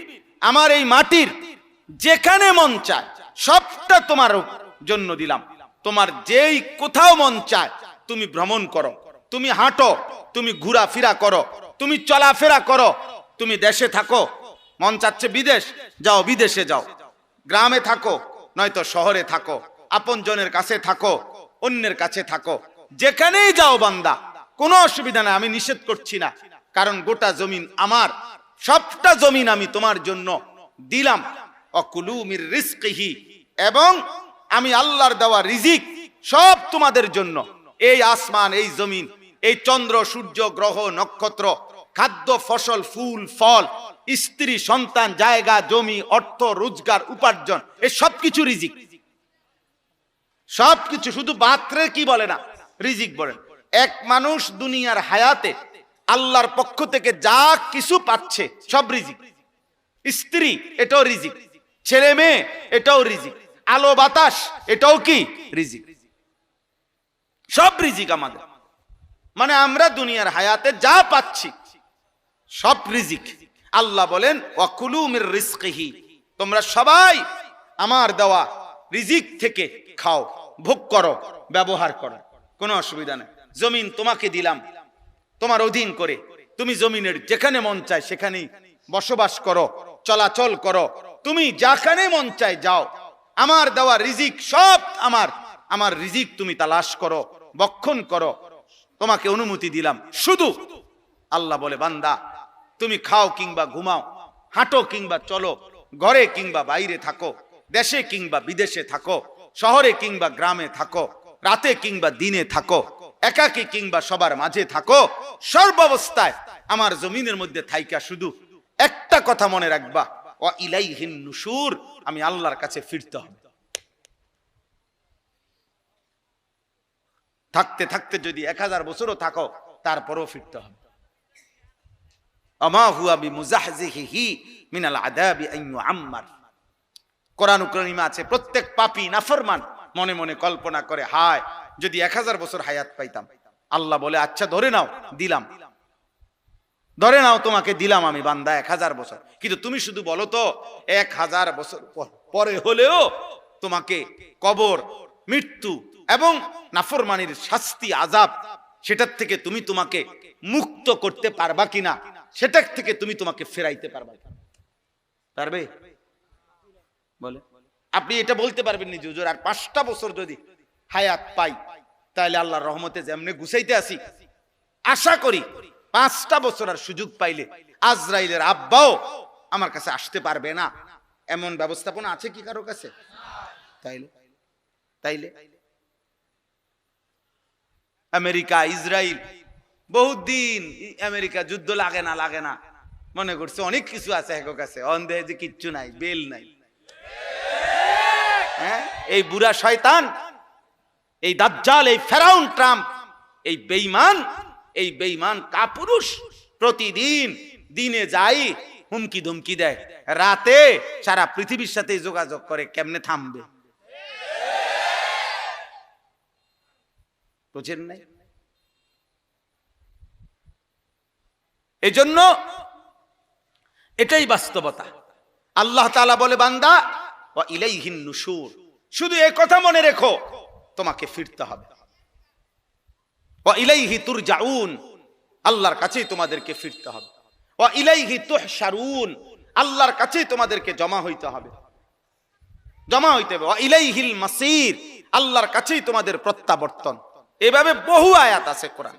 আমার এই মাটির যেখানে মন চায় সবটা তোমার জন্য দিলাম। তোমার যেই কোথাও মন চায় তুমি ভ্রমণ করো, তুমি হাঁটো, তুমি ঘোরাফেরা করো, তুমি চলাফেরা করো। তুমি দেশে থাকো, মন চাচ্ছে বিদেশ, যাও বিদেশে যাও। গ্রামে থাকো নয়তো শহরে থাকো, আপন জনের কাছে থাকো, অন্যের কাছে থাকো, যেখানেই যাও বান্দা কোনো অসুবিধা নাই, আমি নিষেধ করছি না। কারণ গোটা জমিন আমার, সবটা জমিন আমি তোমার জন্য দিলাম। অকুলু মির রিজকিহি, এবং আমি আল্লাহর দেওয়া রিজিক সব তোমাদের জন্য। এই আসমান, এই জমিন, এই চন্দ্র সূর্য গ্রহ নক্ষত্র, খাদ্য ফসল ফুল ফল, স্ত্রী সন্তান, জায়গা জমি, অর্থ রোজগার উপার্জন, এই সবকিছু রিজিক। সবকিছু, শুধু পাত্রে কি বলে না, রিজিক বলেন। এক মানুষ দুনিয়ার হায়াতে আল্লাহর পক্ষ থেকে যা কিছু পাচ্ছে সব রিজিক। স্ত্রী এটাও রিজিক, ছেলে মেয়ে এটাও রিজিক, আলো বাতাস এটাও কি রিজিক। সব রিজিক আমাদের, মানে আমরা দুনিয়ার হায়াতে যা পাচ্ছি সব রিজিক। আল্লাহ বলেন ওয়াকুলু মির রিজকিহি, তোমরা সবাই আমার দেওয়া রিজিক থেকে খাও, ভোগ করো, ব্যবহার করো, কোনো অসুবিধা নেই। জমিন তোমাকে দিলাম তোমার অধীন করে, তুমি জমিনের যেখানে মন চায় সেখানেই বসবাস করো, চলাচল করো, তুমি যেখানে মন চায় যাও। আমার দেওয়া রিজিক সব আমার রিজিক তুমি তালাশ করো, বক্ষণ করো, তোমাকে অনুমতি দিলাম। শুধু আল্লাহ বলে বান্দা তুমি খাও কিংবা ঘুমাও, হাঁটো কিংবা চলো, ঘরে কিংবা বাইরে থাকো, দেশে কিংবা বিদেশে থাকো, শহরে কিংবা গ্রামে থাকো, রাতে কিংবা দিনে থাকো, একাকী কিংবা সবার মাঝে থাকো, সর্বাবস্থায় আমার জমিনের মধ্যে থাইকা শুধু একটা একটা কথা মনে রাখবা, ওয়া ইলাইহিন নুশুর, আমি আল্লাহর কাছে ফিরতে হবে। থাকতে থাকতে যদি 1000 বছরও থাকো, তারপরও ফিরতে হবে। আমা হুয়া বিমুজাহজিহি মিনাল আযাবি আন ইউআম্মার। কোরআন কারীমে আছে, প্রত্যেক পাপী নাফরমান মনে মনে কল্পনা করে, হায় যদি 1000 বছর হায়াত পাইতাম। আল্লাহ বলে, আচ্ছা ধরে নাও, দিলাম, ধরে নাও তোমাকে দিলাম আমি বান্দা 1000 বছর, কিন্তু তুমি শুধু বলো তো 1000 বছর পরে হলেও তোমাকে কবর, মৃত্যু এবং নাফরমানির শাস্তি, আযাব, সেটার থেকে তুমি তোমাকে মুক্ত করতে পারবা কিনা, সেটার থেকে তুমি তোমাকে ফেরাইতে পারবা, পারবে? বলে আপনি এটা বলতে পারবেন নি যে হুজুর আর 5টা বছর যদি হায়াত পাই, তাহলে আল্লাহর রহমতে যেমনে গুছাইতে আসি, আশা করি 5টা বছর আর সুযোগ পাইলে আজরাইলের আব্বাও আমার কাছে আসতে পারবে না, এমন ব্যবস্থাপনা আছে কি কারো কাছে? তাইলে তাইলে আমেরিকা, ইসরায়েল বহুদিন, আমেরিকা যুদ্ধ লাগে না মনে করছে অনেক কিছু আছে এক কাছে, অন্ধে যে কিচ্ছু নাই, বেল নাই। হ্যাঁ, এই বুড়া শয়তান, এই দাজ্জাল, এই ফেরাউন ট্রাম্প, এই বেঈমান কাপুরুষ প্রতিদিন দিনে যাই হুমকি ধমকি দেয়, রাতে সারা পৃথিবীর সাথে যোগাযোগ করে, কেমনে থামবে? বুঝেন নাই? এই জন্য এটাই বাস্তবতা। আল্লাহ তাআলা বলে, বান্দা ওয়া ইলাইহিন নুশুর, শুধু এই কথা মনে রেখো তোমাকে ফিরতে হবে। ওয়া ইলাইহি তুরজাউন, আল্লাহর কাছেই তোমাদেরকে ফিরতে হবে। ওয়া ইলাইহি তুহশারুন, আল্লাহর কাছেই তোমাদেরকে জমা হইতে হবে, জমা হইতে হবে। ওয়া ইলাইহিল মাসির, আল্লাহর কাছেই তোমাদের প্রত্যাবর্তন। এভাবে বহু আয়াত আছে কোরআন,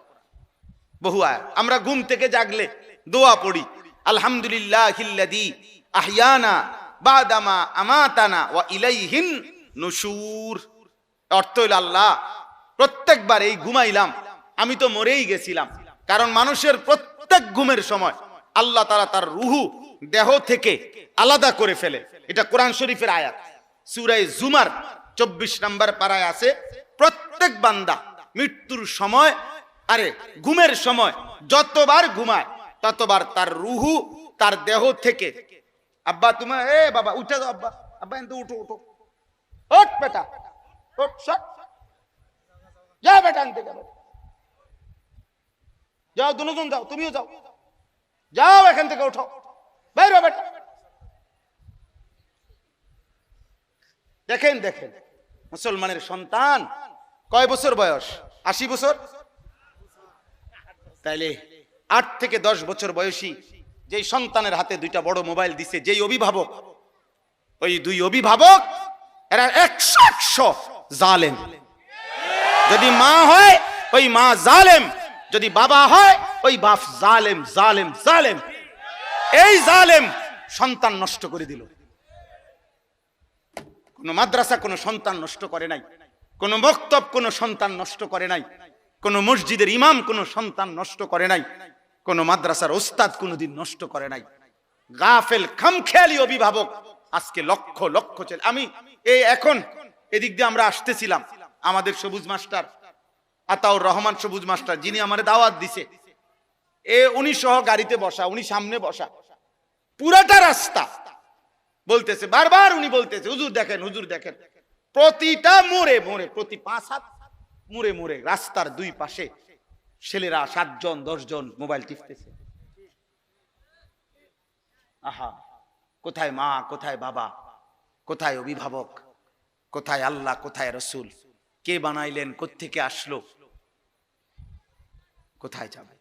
বহু আয়াত। আমরা ঘুম থেকে জাগলে দোয়া পড়ি, আলহামদুলিল্লাহিল্লাযী আহইয়ানা বাদামা আমাতানা ওয়া ইলাইহিন নুশুর। অর্থ হইল, আল্লাহ প্রত্যেকবার এই ঘুমাইলাম, আমি তো মরেই গেছিলাম, কারণ মানুষের প্রত্যেক ঘুমের সময় আল্লাহ তাআলা তার রুহু দেহ থেকে আলাদা করে ফেলে। এটা কোরআন শরীফের আয়াত, সূরা জুমার 24 নম্বর পারায় আছে, প্রত্যেক বান্দা মৃত্যুর সময়, ঘুমের সময় যতবার ঘুমায় ততবার তার রুহু তার দেহ থেকে, আব্বা তুমি, বাবা উঠে যাও, আব্বা আব্বা এনতে উঠো, ওঠ বেটা, ওঠ, যা বেটা আনতে যাও, যাও দুজন যাও, তুমিও যাও, যাও এখান থেকে, উঠো, বাইরে বেটা। দেখেন মুসলমানের সন্তান কয় বছর বয়স? 80 বছর। তাইলে 8 থেকে 10 বছর বয়সী যেই সন্তানের হাতে 2টা বড় মোবাইল দিছে যেই অভিভাবক, ওই 2 অভিভাবক এরা 100 জালেম। যদি মা হয় ওই মা জালেম, যদি বাবা হয় ওই বাপ জালেম, জালেম, জালেম। এই জালেম সন্তান নষ্ট করে দিল। কোন মাদ্রাসা কোন সন্তান নষ্ট করে নাই, কোন মক্তব কোন সন্তান নষ্ট করে নাই, কোন মসজিদের ইমাম কোন সন্তান নষ্ট করে নাই, কোন মাদ্রাসার ওস্তাদ কোনদিন নষ্ট করে নাই। গাফেল খামখেয়ালি অভিভাবক আজকে লক্ষ লক্ষ ছেলে। আমি এই এখন এদিক দিয়ে আমরা আসতেছিলাম, আমাদের সবুজ মাস্টার আতাউর রহমান সবুজ মাস্টার, যিনি আমারে দাওয়াত দিছে, উনি সহ গাড়িতে বসা, উনি সামনে বসা, পুরাটা রাস্তা বলতেছে, বারবার উনি বলতেছে, হুজুর দেখেন, হুজুর দেখেন, প্রতিটা মোড়ে মোড়ে, প্রতি 5 হাত মোড়ে মোড়ে রাস্তার 2 পাশে ছেলেরা 7 জন 10 জন মোবাইল টিপতেছে। আহা, কোথায় মা, কোথায় বাবা, কোথায় অভিভাবক, কোথায় আল্লাহ, কোথায় রসুল? কে বানাইলেন, কোত্থেকে আসলো, কোথায় যাবে?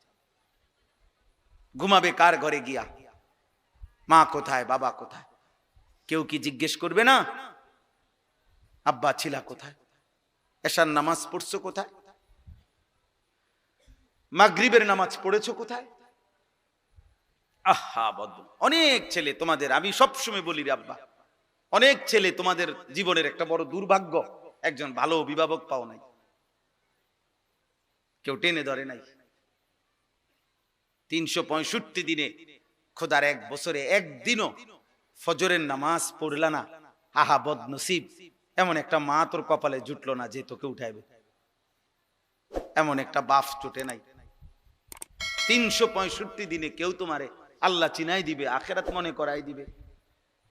ঘুমাবে কার ঘরে গিয়া? মা কোথায়, বাবা কোথায়? কেউ কি জিজ্ঞেস করবে না আব্বা ছিলা কোথায়? এশার নামাজ পড়ছো কোথায়? মাগরিবের নামাজ পড়েছো কোথায়? আহা বদ্ধ অনেক ছেলে তোমাদের, আমি সবসময় বলি রে আব্বা, অনেক ছেলে তোমাদের জীবনের একটা বড় দুর্ভাগ্য, একজন ভালো অভিভাবক পাও নাই, কেউ টেনে ধরে নাই। 365 দিনে খোদার 1 বছরে একদিনও ফজরের নামাজ পড়লা না, আহা বদ নসিব। এমন একটা মা তোর কপালে জুটলো না যে তোকে উঠাইবে, এমন একটা বাপ জুটে নাই। 365 দিনে কেউ তোমারে আল্লাহ চিনাই দিবে, আখেরাত মনে করাই দিবে।